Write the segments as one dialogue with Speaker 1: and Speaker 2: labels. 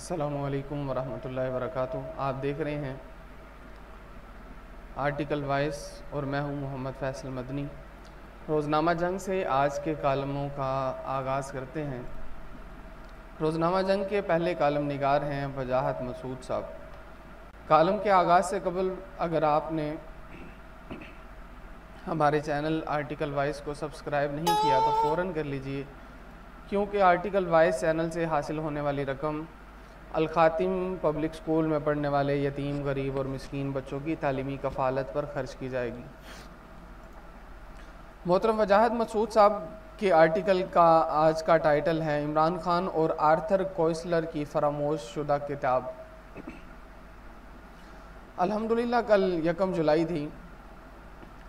Speaker 1: अस्सलामुअलैकुम वरहमतुल्लाहि वबरकातुहू। आप देख रहे हैं आर्टिकल वॉइस और मैं हूं मोहम्मद फैसल मदनी। रोज़नामा जंग से आज के कालमों का आगाज़ करते हैं। रोज़नामा जंग के पहले कालम निगार हैं वजाहत मसूद साहब। कालम के आगाज़ से कबल अगर आपने हमारे चैनल आर्टिकल वॉइस को सब्सक्राइब नहीं किया तो फ़ौरन कर लीजिए, क्योंकि आर्टिकल वॉइस चैनल से हासिल होने वाली रकम अल-ख़ातिम पब्लिक स्कूल में पढ़ने वाले यतीम, गरीब और मिस्कीन बच्चों की तालीमी कफ़ालत पर ख़र्च की जाएगी। मोहतरम वजाहत मसूद साहब के आर्टिकल का आज का टाइटल है इमरान खान और आर्थर कोइसलर की फरामोश शुदा किताब। अल्हम्दुलिल्लाह कल 1 जुलाई थी,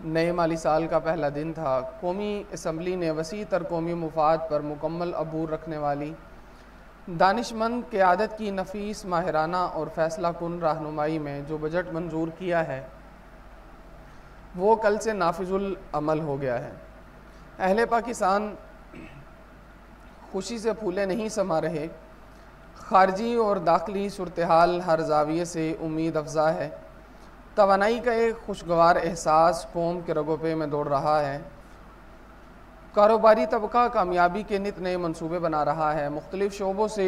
Speaker 1: नए माली साल का पहला दिन था। कौमी असम्बली ने वसी तर कौमी मुफाद पर मुकम्मल अबूर रखने वाली दानिशमंद क़यादत की नफीस, माहिराना और फ़ैसला कुन रहनुमाई में जो बजट मंजूर किया है वो कल से नाफिजुल अमल हो गया है। अहले पाकिस्तान खुशी से फूले नहीं समा रहे। खारजी और दाखिली सूरत हाल हर जाविये से उम्मीद अफजा है। तवानाई का एक खुशगवार एहसास कौम के रगों पे में दौड़ रहा है। कारोबारी तबका कामयाबी के नित नए मंसूबे बना रहा है। मुख्तलिफ शोबों से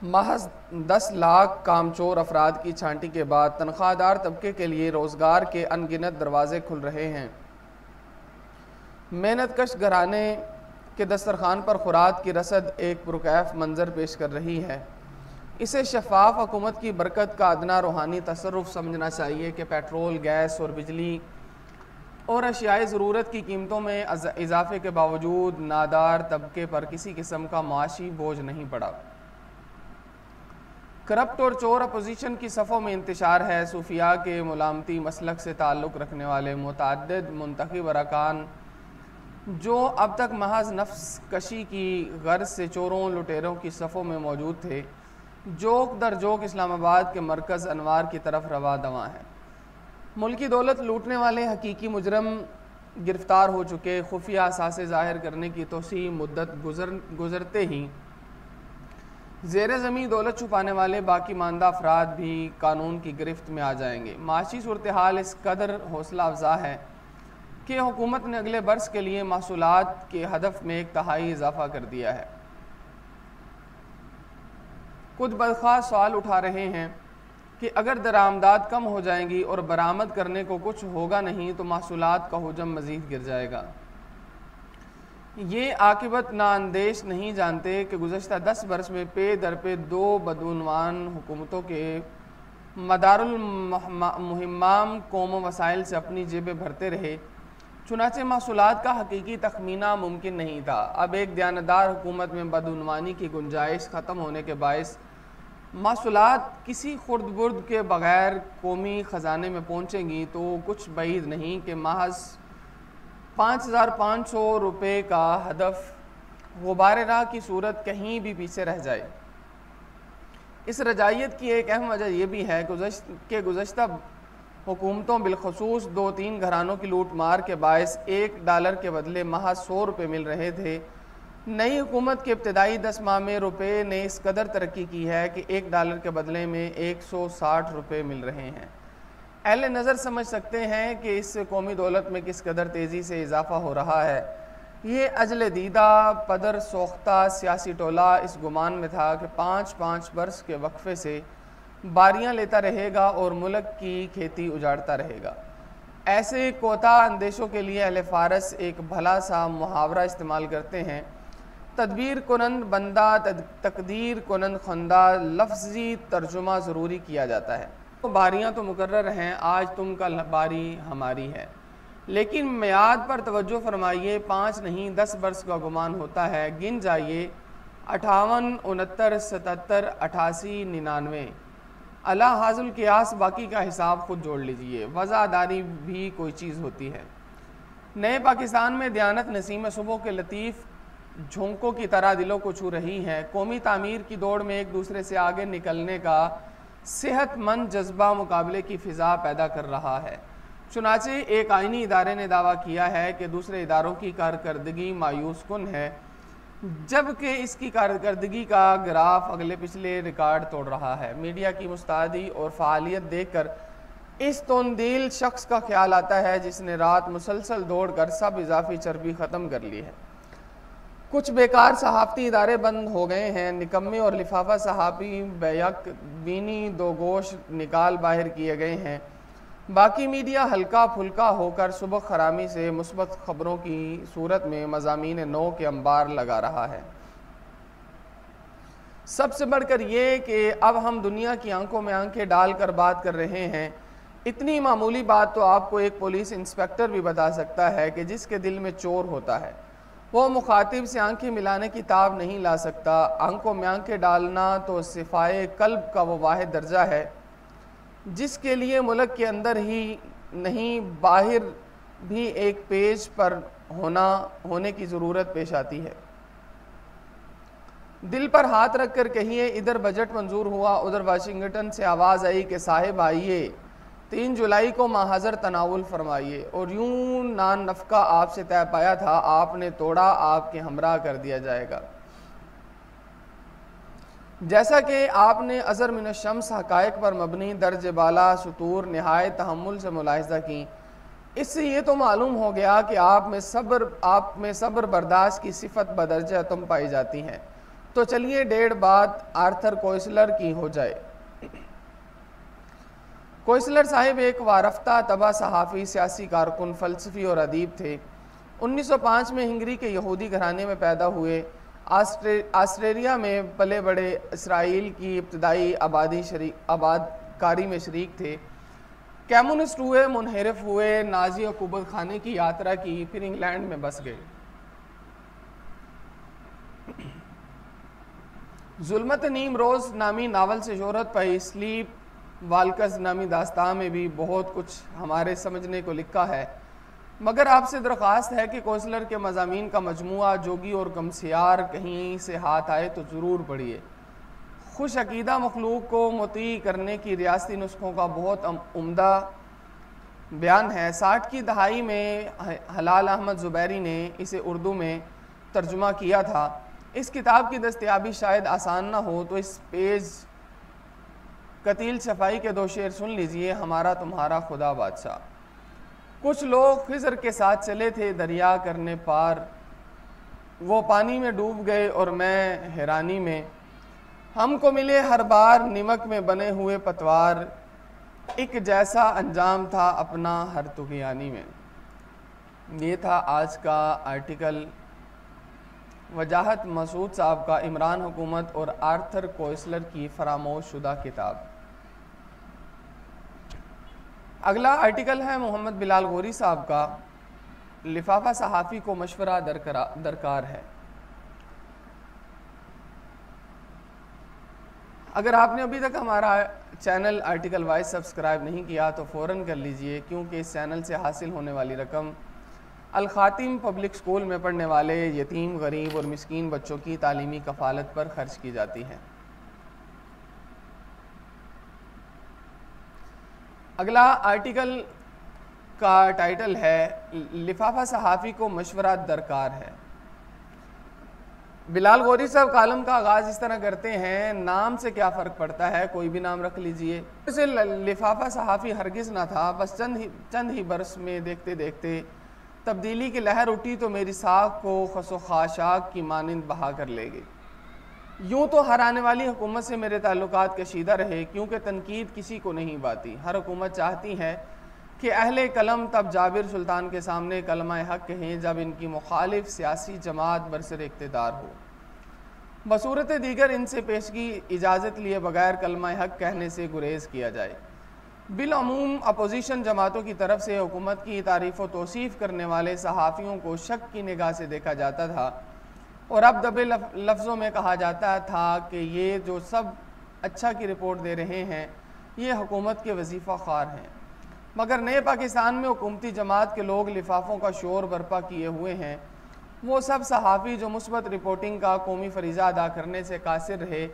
Speaker 1: महज 10 लाख कामचोर अफराद की छांटी के बाद तनख्वाहदार तबके के लिए रोज़गार के अनगिनत दरवाजे खुल रहे हैं। मेहनत कश घराने के दस्तरखान पर खुराक की रसद एक पुरकैफ मंजर पेश कर रही है। इसे शफाफ हुकूमत की बरकत का अदना रूहानी तसर्रुफ समझना चाहिए कि पेट्रोल, गैस और बिजली और अशियाए ज़रूरत की कीमतों में इजाफे के बावजूद नादार तबके पर किसी किस्म का माशी बोझ नहीं पड़ा। करप्ट और चोर अपोजिशन की सफ़ों में इंतशार है। सूफिया के मुलामती मसलक से ताल्लुक़ रखने वाले मुतअद्दिद मुंतखब अरकान जो अब तक महज नफ्स कशी की गर्ज से चोरों लुटेरों की सफ़ों में मौजूद थे, जोक दर जोक इस्लामाबाद के मरकज़ अनवार की तरफ रवा दवा हैं। मुल्की दौलत लूटने वाले हकीकी मुजरम गिरफ़्तार हो चुके। खुफिया असासे ज़ाहिर करने की तोसी मुद्दत गुज़रते ही ज़ेर ज़मीं दौलत छुपाने वाले बाकी मानदा अफराद भी कानून की गिरफ्त में आ जाएंगे। माशी सूरत हाल इस कदर हौसला अफजा है कि हुकूमत ने अगले बरस के लिए महसूलात के हदफ में 1/3 इजाफा कर दिया है। खुद बदखास सवाल उठा रहे हैं कि अगर दरामदाद कम हो जाएंगी और बरामद करने को कुछ होगा नहीं तो महसूलात का हुजम मज़ीद गिर जाएगा। ये आकिबत नाअंदेश नहीं जानते कि गुज़श्ता 10 बरस में पे दर पे 2 बदउनवान हुकूमतों के मदारुल मुहिम्माम कौम वसाइल से अपनी जेबें भरते रहे। चुनाचे महसूलात का हकीकी तखमीना मुमकिन नहीं था। अब एक दयानतदार हुकूमत में बदउनवानी की गुंजाइश ख़त्म होने के बायस महसूलात किसी खुर्द-बुर्द के बग़ैर कौमी ख़जाने में पहुँचेंगी तो कुछ बईद नहीं कि महज 5500 रुपये का हदफ गुबारे राह की सूरत कहीं भी पीछे रह जाए। इस रजायत की एक अहम वजह यह भी है कि गुज़श्ता हुकूमतों बिलखसूस 2-3 घरानों की लूट मार के बायस $1 के बदले महज 100 रुपये मिल रहे थे। नई हुकूमत के इब्तदाई 10 माह में रुपये ने इस कदर तरक्की की है कि $1 के बदले में 160 रुपये मिल रहे हैं। अहले नज़र समझ सकते हैं कि इस कौमी दौलत में किस कदर तेज़ी से इजाफा हो रहा है। ये अजल दीदा पदर सोख्ता सियासी टोला इस गुमान में था कि 5-5 बरस के वक्फे से बारियां लेता रहेगा और मुल्क की खेती उजाड़ता रहेगा। ऐसे कोता अंदेशों के लिए अहले फ़ारस एक भला सा मुहावरा इस्तेमाल करते हैं, तदबीर कुनंद बंदा तकदीर कुनंद खंदा। लफ्ज़ी तर्जुमा ज़रूरी किया जाता है। तो बारियां तो मुकर्रर हैं, आज तुम कल बारी हमारी है, लेकिन मियाद पर तवज्जो फरमाइए। 5 नहीं 10 बरस का गुमान होता है। गिन जाइए 58, 69, 77, 88, 99। अला हाजुल कियास, बाकी का हिसाब खुद जोड़ लीजिए। वज़ादारी भी कोई चीज़ होती है। नए पाकिस्तान में दयानत नसीम सुबह के लतीफ़ झोंकों की तरह दिलों को छू रही हैं। कौमी तामीर की दौड़ में एक दूसरे से आगे निकलने का सेहतमंद जज्बा मुकाबले की फ़िज़ा पैदा कर रहा है। चुनाचे एक आइनी इदारे ने दावा किया है कि दूसरे इदारों की कारकर्दगी मायूस कुन है। जबकि इसकी कारकर्दगी का ग्राफ अगले पिछले रिकॉर्ड तोड़ रहा है। मीडिया की मुस्तैदी और फ़ालियत देखकर इस तोंदील शख्स का ख्याल आता है जिसने रात मुसलसल दौड़कर सब इजाफी चर्बी ख़त्म कर ली है। कुछ बेकार सहाफ़ती इदारे बंद हो गए हैं, निकम्मे और लिफाफा सहाफ़ी बैक बीनी दो गोश निकाल बाहर किए गए हैं। बाकी मीडिया हल्का फुल्का होकर सुबह खरामी से मुस्बत खबरों की सूरत में मज़ामीन नो के अंबार लगा रहा है। सबसे बढ़कर ये कि अब हम दुनिया की आंखों में आंखें डालकर बात कर रहे हैं। इतनी मामूली बात तो आपको एक पुलिस इंस्पेक्टर भी बता सकता है कि जिसके दिल में चोर होता है वो मुखातिब से आंखें मिलाने की ताब नहीं ला सकता। आंखों में आंखें डालना तो सिफाए कल्ब का वो वाहिद दर्जा है जिसके लिए मुल्क के अंदर ही नहीं बाहर भी एक पेज पर होने की ज़रूरत पेश आती है। दिल पर हाथ रख कर कहिए, इधर बजट मंजूर हुआ, उधर वाशिंगटन से आवाज़ आई कि साहिब आइए 3 जुलाई को माहज़र तनावुल फरमाइए, और यूं नान नफ़का आपसे तय पाया था, आपने तोड़ा, आपके हमरा कर दिया जाएगा। जैसा कि आपने अज़र मिन शम्स हक़ाइक़ पर मबनी दर्ज बाला सुतूर नहायत तहम्मुल से मुलाहिज़ा की, इससे ये तो मालूम हो गया कि आप में सब्र बर्दाश्त की सिफत बदरजा तुम पाई जाती हैं। तो चलिए डेढ़ बात आर्थर कोइसलर की हो जाए। कोइसलर साहिब एक वारफ्ता तबा सहाफ़ी, सियासी कारकुन, फ़लसफ़ी और अदीब थे। 1905 में हंगरी के यहूदी घराने में पैदा हुए। ऑस्ट्रेलिया में पले बड़े, इसराइल की इब्तदाई आबादकारी में शरीक थे। कम्युनिस्ट हुए, मुनहरिफ हुए, नाजी हुकूमत खाने की यात्रा की, फिर इंग्लैंड में बस गए। जुल्मत नीम रोज़ नामी नावल से शोहरत पाई। स्लीप वाल्कस नामी दास्तान में भी बहुत कुछ हमारे समझने को लिखा है, मगर आपसे दरख्वास्त है कि कोइसलर के मज़ामीन का मजमुआ जोगी और गमसियार कहीं से हाथ आए तो ज़रूर पढ़िए। खुश अकीदा मखलूक को मुती करने की रियासती नुस्खों का बहुत उम्दा बयान है। 60 की दहाई में हलाल अहमद ज़ुबैरी ने इसे उर्दू में तर्जुमा किया था। इस किताब की दस्तयाबी शायद आसान ना हो, तो इस पेज कतील सफ़ाई के 2 शेर सुन लीजिए। हमारा तुम्हारा खुदा बादशाह। कुछ लोग खिज़र के साथ चले थे दरिया करने पार, वो पानी में डूब गए और मैं हैरानी में। हमको मिले हर बार निमक में बने हुए पतवार, एक जैसा अंजाम था अपना हर तुग़यानी में। ये था आज का आर्टिकल वजाहत मसूद साहब का, इमरान हुकूमत और आर्थर कोइसलर की फरामोश शुदा किताब। अगला आर्टिकल है मोहम्मद बिलाल गौरी साहब का, लिफाफा सहाफ़ी को मशवरा दरकार है। अगर आपने अभी तक हमारा चैनल आर्टिकल वाइज सब्सक्राइब नहीं किया तो फ़ौरन कर लीजिए, क्योंकि इस चैनल से हासिल होने वाली रकम अल ख़ातिम पब्लिक स्कूल में पढ़ने वाले यतीम, गरीब और मिस्कीन बच्चों की तालीमी कफ़ालत पर खर्च की जाती है। अगला आर्टिकल का टाइटल है लिफाफा सहाफ़ी को मशवरा दरकार है। बिलाल गौरी साहब कालम का आगाज़ इस तरह करते हैं, नाम से क्या फ़र्क पड़ता है, कोई भी नाम रख लीजिए। वैसे लिफाफा सहाफ़ी हरगिज़ ना था, बस चंद ही बरस में देखते देखते तब्दीली की लहर उठी तो मेरी साख को खसो खाशाक की मानिंद बहा कर ले गई। यूँ तो हर आने वाली हुकूमत से मेरे ताल्लुकात कशीदा रहे, क्योंकि तनकीद किसी को नहीं बाती। हर हुकूमत चाहती है कि अहले कलम तब जाबिर सुल्तान के सामने कलमा हक कहें जब इनकी मुखालिफ सियासी जमात बरसर इक़्तिदार हो। बसूरत दीगर इनसे पेशगी इजाज़त लिए बगैर कलमा हक कहने से गुरेज़ किया जाए। बिलअमूम अपोजिशन जमातों की तरफ से हुकूमत की तारीफ़ व तौसीफ़ करने वाले सहाफ़ियों को शक की निगाह से देखा जाता था, और अब दबे लफ्ज़ों में कहा जाता था कि ये जो सब अच्छा की रिपोर्ट दे रहे हैं ये हुकूमत के वजीफ़ा ख़ार हैं। मगर नए पाकिस्तान में हुकूमती जमात के लोग लिफाफों का शोर बर्पा किए हुए हैं। वो सब सहाफ़ी जो मुस्बत रिपोर्टिंग का कौमी फरीज़ा अदा करने से कासिर रहे,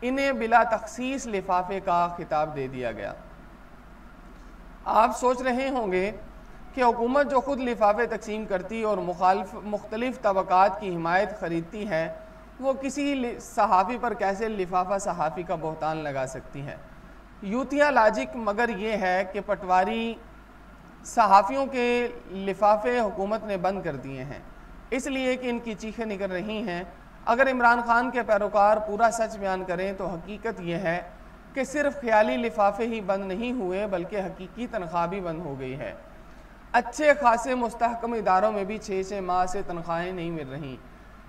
Speaker 1: इन्हें बिला तख़सीस लिफाफे का खिताब दे दिया गया। आप सोच रहे होंगे कि हुकूमत जो ख़ुद लिफाफे तकसीम करती और मुख्तलिफ तबक़ात की हिमायत ख़रीदती है, वो किसी सहाफ़ी पर कैसे लिफाफा सहाफ़ी का बहतान लगा सकती है। यूथिया लॉजिक मगर ये है कि पटवारी सहाफ़ियों के लिफाफे हुकूमत ने बंद कर दिए हैं, इसलिए कि इनकी चीखें निकल रही हैं। अगर इमरान खान के पैरोकार पूरा सच बयान करें तो हकीकत यह है कि सिर्फ ख्याली लिफाफे ही बंद नहीं हुए बल्कि हकीकी तनख्वाह भी बंद हो गई है। अच्छे खासे मुस्तहकम इदारों में भी 6-6 माह से तनख्वाहें नहीं मिल रही।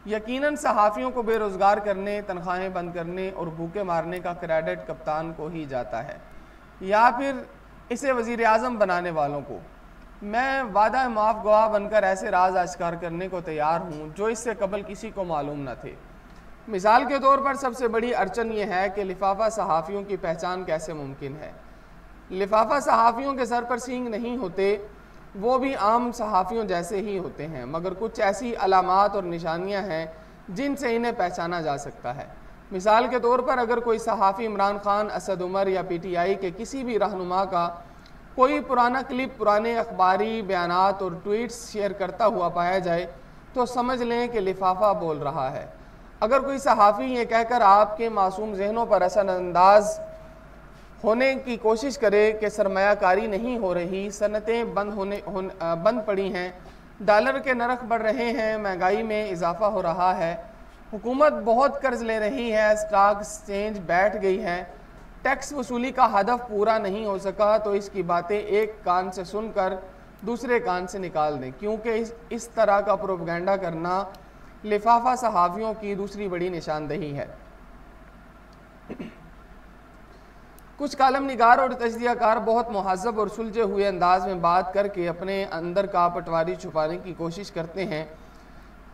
Speaker 1: यकीनन सहाफ़ियों को बेरोज़गार करने, तनख्वाहें बंद करने और भूखे मारने का क्रेडिट कप्तान को ही जाता है या फिर इसे वज़ीर आज़म बनाने वालों को। मैं वादा माफ़ गवाह बनकर ऐसे राज आश्कार करने को तैयार हूँ जो इससे कबल किसी को मालूम न थे। मिसाल के तौर पर सबसे बड़ी अड़चन यह है कि लिफाफा सहाफ़ियों की पहचान कैसे मुमकिन है। लिफाफा सहाफ़ियों के सर पर सींग नहीं होते, वो भी आम सहाफ़ियों जैसे ही होते हैं, मगर कुछ ऐसी अलामात और निशानियां हैं जिनसे इन्हें पहचाना जा सकता है। मिसाल के तौर पर अगर कोई सहाफ़ी इमरान खान, असद उमर या PTI के किसी भी रहनुमा का कोई पुराना क्लिप, पुराने अखबारी बयानात और ट्वीट्स शेयर करता हुआ पाया जाए तो समझ लें कि लिफाफा बोल रहा है। अगर कोई सहाफ़ी ये कहकर आपके मासूम जहनों पर असरअंदाज होने की कोशिश करे कि सरमायाकारी नहीं हो रही, सनतें बंद पड़ी हैं, डॉलर के नरख बढ़ रहे हैं, महंगाई में इजाफा हो रहा है, हुकूमत बहुत कर्ज ले रही है, स्टॉक एक्सचेंज बैठ गई है, टैक्स वसूली का हदफ पूरा नहीं हो सका, तो इसकी बातें एक कान से सुनकर दूसरे कान से निकाल दें, क्योंकि इस तरह का प्रोपेगेंडा करना लिफाफा सहाफ़ियों की दूसरी बड़ी निशानदेही है। कुछ कालम निगार और तजज़ियाकार बहुत मुहज़्ज़ब और सुलझे हुए अंदाज में बात करके अपने अंदर का पटवारी छुपाने की कोशिश करते हैं।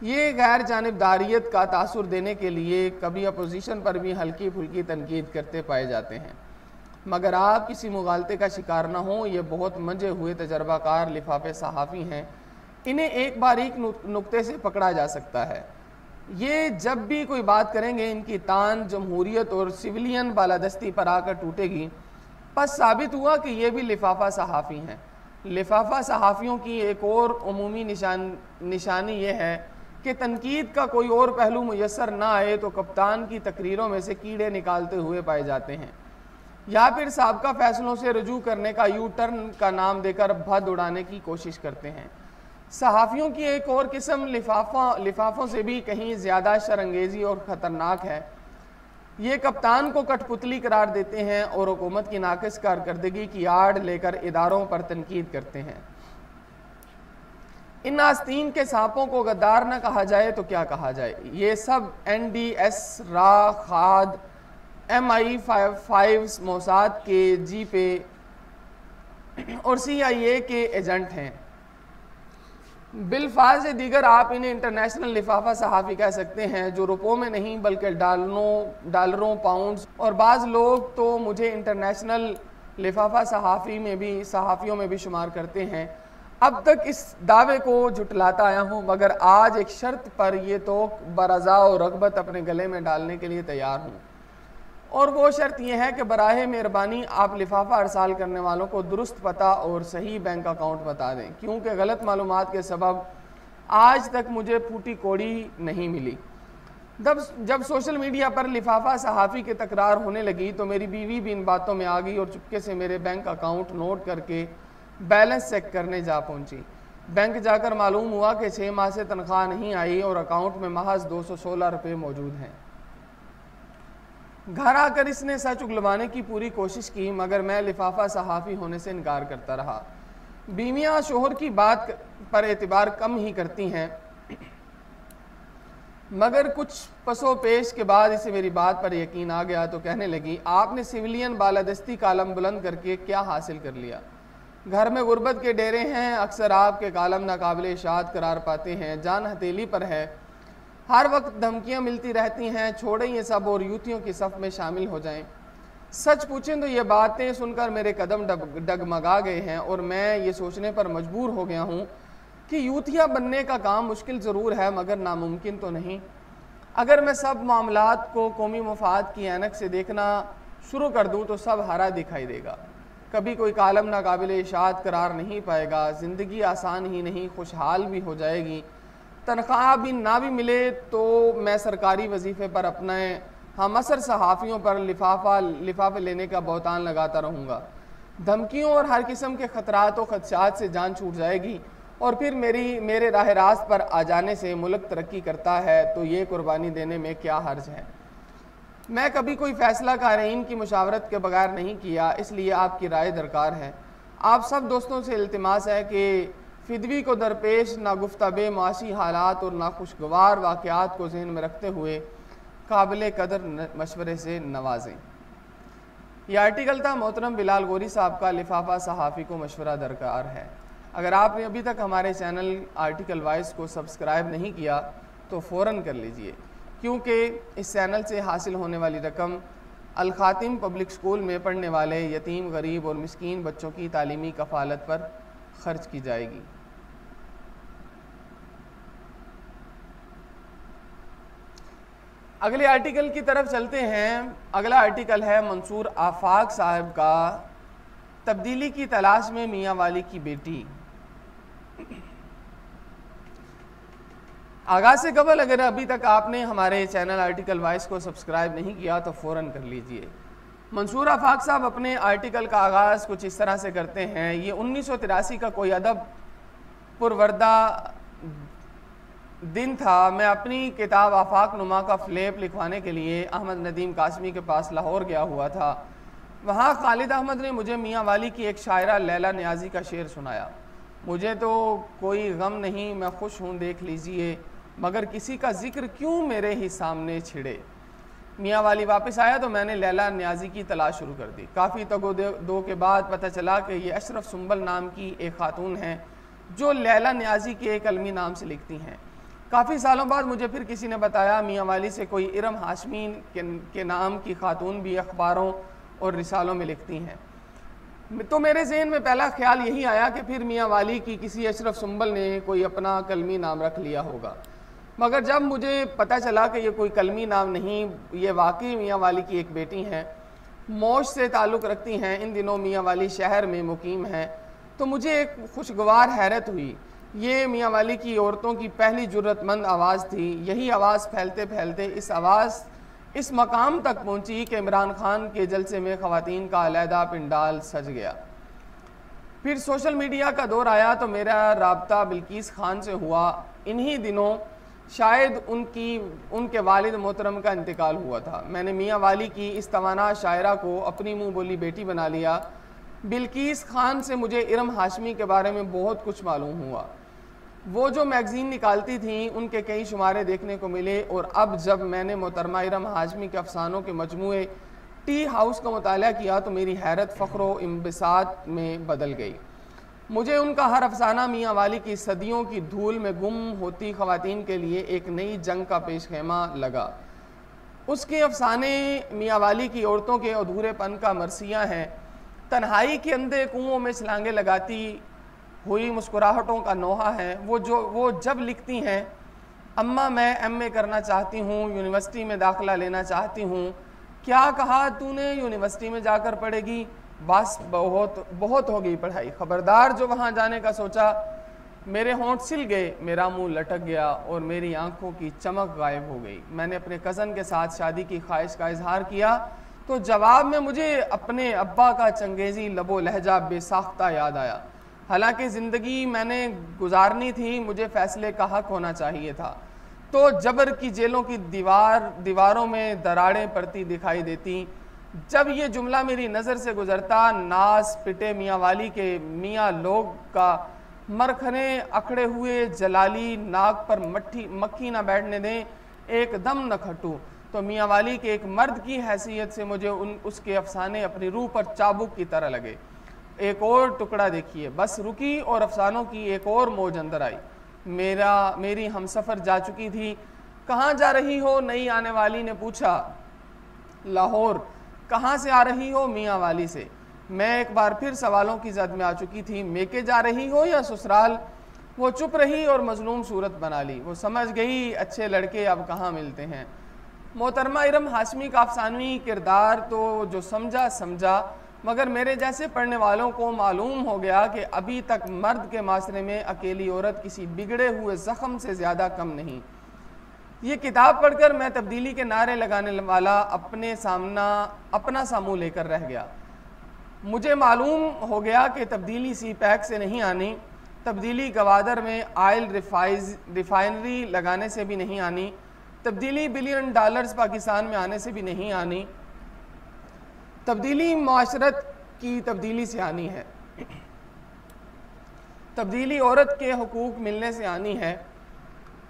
Speaker 1: ये गैर जानिबदारियत का तासुर देने के लिए कभी अपोजिशन पर भी हल्की फुल्की तनकीद करते पाए जाते हैं, मगर आप किसी मुगालते का शिकार ना हो। ये बहुत मंजे हुए तजर्बाकार लिफाफे सहाफ़ी हैं, इन्हें एक बारीक नुक्ते से पकड़ा जा सकता है। ये जब भी कोई बात करेंगे इनकी तान जमहूरियत और सिविलियन बालादस्ती पर आकर टूटेगी। बस साबित हुआ कि ये भी लिफाफा सहाफ़ी हैं। लिफाफा सहाफ़ियों की एक और उमूमी निशानी ये है कि तनकीद का कोई और पहलू मुयस्सर ना आए तो कप्तान की तकरीरों में से कीड़े निकालते हुए पाए जाते हैं, या फिर साबका फैसलों से रजू करने का यू टर्न का नाम देकर भद उड़ाने की कोशिश करते हैं। सहाफ़ियों की एक और किस्म लिफाफों से भी कहीं ज़्यादा शर्मंगेज़ी और ख़तरनाक है। ये कप्तान को कठपुतली करार देते हैं और हुकूमत की नाक़िस कारकर्दगी की आड़ लेकर इदारों पर तनकीद करते हैं। इन आस्तीन के सांपों को गद्दार न कहा जाए तो क्या कहा जाए। ये सब NDS, रा, खाद, MI5 मोसाद के जीपे और CIA के एजेंट हैं। बिलफाज दीगर आप इन्हें इंटरनेशनल लिफाफा सहाफ़ी कह सकते हैं, जो रुपयों में नहीं बल्कि डॉलरों, पाउंड्स और बाज़ लोग तो मुझे इंटरनेशनल लिफाफा सहाफ़ियों में भी शुमार करते हैं। अब तक इस दावे को झुटलाता आया हूँ, मगर आज एक शर्त पर यह तो बरज़ा और रग़बत अपने गले में डालने के लिए तैयार हूँ, और वो शर्त यह है कि बराहे मेहरबानी आप लिफाफा अरसाल करने वालों को दुरुस्त पता और सही बैंक अकाउंट बता दें, क्योंकि गलत मालूमात के सबब आज तक मुझे फूटी कोड़ी नहीं मिली। जब सोशल मीडिया पर लिफाफा सहाफ़ी की तकरार होने लगी तो मेरी बीवी भी इन बातों में आ गई और चुपके से मेरे बैंक अकाउंट नोट करके बैलेंस चेक करने जा पहुंची। बैंक जाकर मालूम हुआ कि 6 माह से तनख्वाह नहीं आई और अकाउंट में महज 216 रुपये मौजूद हैं। घर आकर इसने सच उगलवाने की पूरी कोशिश की, मगर मैं लिफाफा सहाफ़ी होने से इनकार करता रहा। बीवियाँ शोहर की बात पर एतबार कम ही करती हैं, मगर कुछ पसो पेश के बाद इसे मेरी बात पर यकीन आ गया तो कहने लगी, आपने सिविलियन बालादस्ती कालम बुलंद करके क्या हासिल कर लिया? घर में गुर्बत के डेरे हैं, अक्सर आपके कालम नाकाबिले इशाअत करार पाते हैं, जान हथेली पर है, हर वक्त धमकियां मिलती रहती हैं, छोड़ें ये सब और यूथियों की सफ़ में शामिल हो जाएं। सच पूछें तो ये बातें सुनकर मेरे कदम डगमगा गए हैं और मैं ये सोचने पर मजबूर हो गया हूँ कि यूथिया बनने का काम मुश्किल ज़रूर है मगर नामुमकिन तो नहीं। अगर मैं सब मामलात को कौमी मफाद की ऐनक से देखना शुरू कर दूँ तो सब हरा दिखाई देगा। कभी कोई कालम नाकाबिल इशात करार नहीं पाएगा, ज़िंदगी आसान ही नहीं खुशहाल भी हो जाएगी, तनख्वाह भी ना भी मिले तो मैं सरकारी वजीफ़े पर अपने हम असर सहाफ़ियों पर लिफाफे लेने का बहुतान लगाता रहूँगा। धमकियों और हर किस्म के ख़तरात और ख़दशात से जान छूट जाएगी और फिर मेरे राह रास्त पर आ जाने से मुल्क तरक्की करता है तो ये कुर्बानी देने में क्या हर्ज है। मैं कभी कोई फ़ैसला क़ारीन की मुशावरत के बगैर नहीं किया, इसलिए आपकी राय दरकार है। आप सब दोस्तों से इल्तिमास है कि फिदवी को दरपेश नागुफ्ताबे माशी हालात और नाखुशगवार वाक़यात को जहन में रखते हुए काबिल कदर मशवरे से नवाजें। यह आर्टिकल था मोहतरम बिलाल गोरी साहब का, लिफाफा सहाफ़ी को मशवरा दरकार है। अगर आपने अभी तक हमारे चैनल आर्टिकल वाइज को सब्सक्राइब नहीं किया तो फ़ौरन कर लीजिए, क्योंकि इस चैनल से हासिल होने वाली रकम अल खातिम पब्लिक स्कूल में पढ़ने वाले यतीम, गरीब और मिस्कीन बच्चों की तालीमी कफ़ालत पर ख़र्च की जाएगी। अगले आर्टिकल की तरफ चलते हैं। अगला आर्टिकल है मंसूर आफाक साहब का, तब्दीली की तलाश में मियाँ वाली की बेटी। आगाज़ से कबल अगर अभी तक आपने हमारे चैनल आर्टिकल वाइज को सब्सक्राइब नहीं किया तो फ़ौरन कर लीजिए। मंसूर आफाक साहब अपने आर्टिकल का आगाज़ कुछ इस तरह से करते हैं। ये 1983 का कोई अदब पुरवर्दा दिन था। मैं अपनी किताब आफाक नुमा का फ़्लेप लिखवाने के लिए अहमद नदीम कासमी के पास लाहौर गया हुआ था। वहाँ खालिद अहमद ने मुझे मियाँ वाली की एक शायरा लैला नियाज़ी का शेर सुनाया। मुझे तो कोई गम नहीं, मैं खुश हूँ देख लीजिए, मगर किसी का जिक्र क्यों मेरे ही सामने छिड़े। मियाँ वाली वापस आया तो मैंने लैला नियाज़ी की तलाश शुरू कर दी। काफ़ी तगो के बाद पता चला कि ये अशरफ सुंबल नाम की एक खातून है जो लैला नियाज़ी के एक अलमी नाम से लिखती हैं। काफ़ी सालों बाद मुझे फिर किसी ने बताया मियाँ वाली से कोई इरम हाशमी के नाम की खातून भी अखबारों और रिसालों में लिखती हैं। तो मेरे जहन में पहला ख्याल यही आया कि फिर मियाँ वाली की किसी अशरफ सुंबल ने कोई अपना कलमी नाम रख लिया होगा, मगर जब मुझे पता चला कि ये कोई कलमी नाम नहीं, ये वाकई मियाँ वाली की एक बेटी हैं, मोश से ताल्लुक़ रखती हैं, इन दिनों मियाँ वाली शहर में मुकीम हैं, तो मुझे एक खुशगवार हैरत हुई। ये मियाँ वाली की औरतों की पहली जुर्रतमंद आवाज़ थी। यही आवाज़ फैलते फैलते इस मकाम तक पहुँची कि इमरान खान के जलसे में ख़वातीन का अलहदा पिंडाल सज गया। फिर सोशल मीडिया का दौर आया तो मेरा राब्ता बिल्किस खान से हुआ। इन्हीं दिनों शायद उनके वालिद मोहतरम का इंतकाल हुआ था। मैंने मियाँ वाली की इस तवाना शायरा को अपनी मुँह बोली बेटी बना लिया। बिल्किस खान से मुझे इरम हाशमी के बारे में बहुत कुछ मालूम हुआ। वो जो मैगज़ीन निकालती थी उनके कई शुमारे देखने को मिले, और अब जब मैंने मोहतरमा इरम हाशमी के अफसानों के मजमूए टी हाउस का मुताला किया तो मेरी हैरत फ़ख्र इम्बिसात में बदल गई। मुझे उनका हर अफसाना मियाँ वाली की सदियों की धूल में गुम होती ख़वातीन के लिए एक नई जंग का पेश खेमा लगा। उसके अफसाने मियाँ वाली की औरतों के अधूरेपन का मरसिया हैं। तन्हाई के अंधे कुओं में छलांगे लगाती हुई मुस्कुराहटों का नोहा है। वो जब लिखती हैं, अम्मा मैं एमए करना चाहती हूँ, यूनिवर्सिटी में दाखिला लेना चाहती हूँ। क्या कहा तूने, यूनिवर्सिटी में जाकर पढ़ेगी? बस बहुत हो गई पढ़ाई, खबरदार जो वहाँ जाने का सोचा। मेरे होंठ सिल गए, मेरा मुंह लटक गया और मेरी आंखों की चमक गायब हो गई। मैंने अपने कज़न के साथ शादी की ख्वाहिश का इजहार किया तो जवाब में मुझे अपने अब्बा का चंगेज़ी लबो लहजा बेसाख्ता याद आया। हालांकि ज़िंदगी मैंने गुजारनी थी, मुझे फ़ैसले का हक होना चाहिए था। तो जबर की जेलों की दीवारों में दरारें पड़ती दिखाई देती। जब ये जुमला मेरी नज़र से गुजरता, नास पिटे मियाँ वाली के मियाँ लोग का मरखने अखड़े हुए जलाली नाक पर मक्खी ना बैठने दें, एकदम न खटूँ। तो मियाँ वाली के एक मर्द की हैसियत से मुझे उसके अफसाने अपनी रूह पर चाबुक की तरह लगे। एक और टुकड़ा देखिए, बस रुकी और अफसानों की एक और मौज अंदर आई। मेरी हमसफ़र जा चुकी थी। कहाँ जा रही हो? नई आने वाली ने पूछा। लाहौर। कहाँ से आ रही हो? मियाँ वाली से। मैं एक बार फिर सवालों की जद में आ चुकी थी। मेके जा रही हो या ससुराल? वो चुप रही और मजलूम सूरत बना ली। वो समझ गई अच्छे लड़के अब कहाँ मिलते हैं। मोहतरमा इरम हाशमी का अफसानवी किरदार तो जो समझा, मगर मेरे जैसे पढ़ने वालों को मालूम हो गया कि अभी तक मर्द के माशरे में अकेली औरत किसी बिगड़े हुए ज़ख्म से ज़्यादा कम नहीं। ये किताब पढ़कर मैं तब्दीली के नारे लगाने वाला अपना सा मुँह लेकर रह गया। मुझे मालूम हो गया कि तब्दीली सी पैक से नहीं आनी, तब्दीली गवादर में ऑयल रिफाइनरी लगाने से भी नहीं आनी, तब्दीली $बिलियन पाकिस्तान में आने से भी नहीं आनी, तब्दीली माशरत की तब्दीली से आनी है, तब्दीली औरत के हुकूक मिलने से आनी है,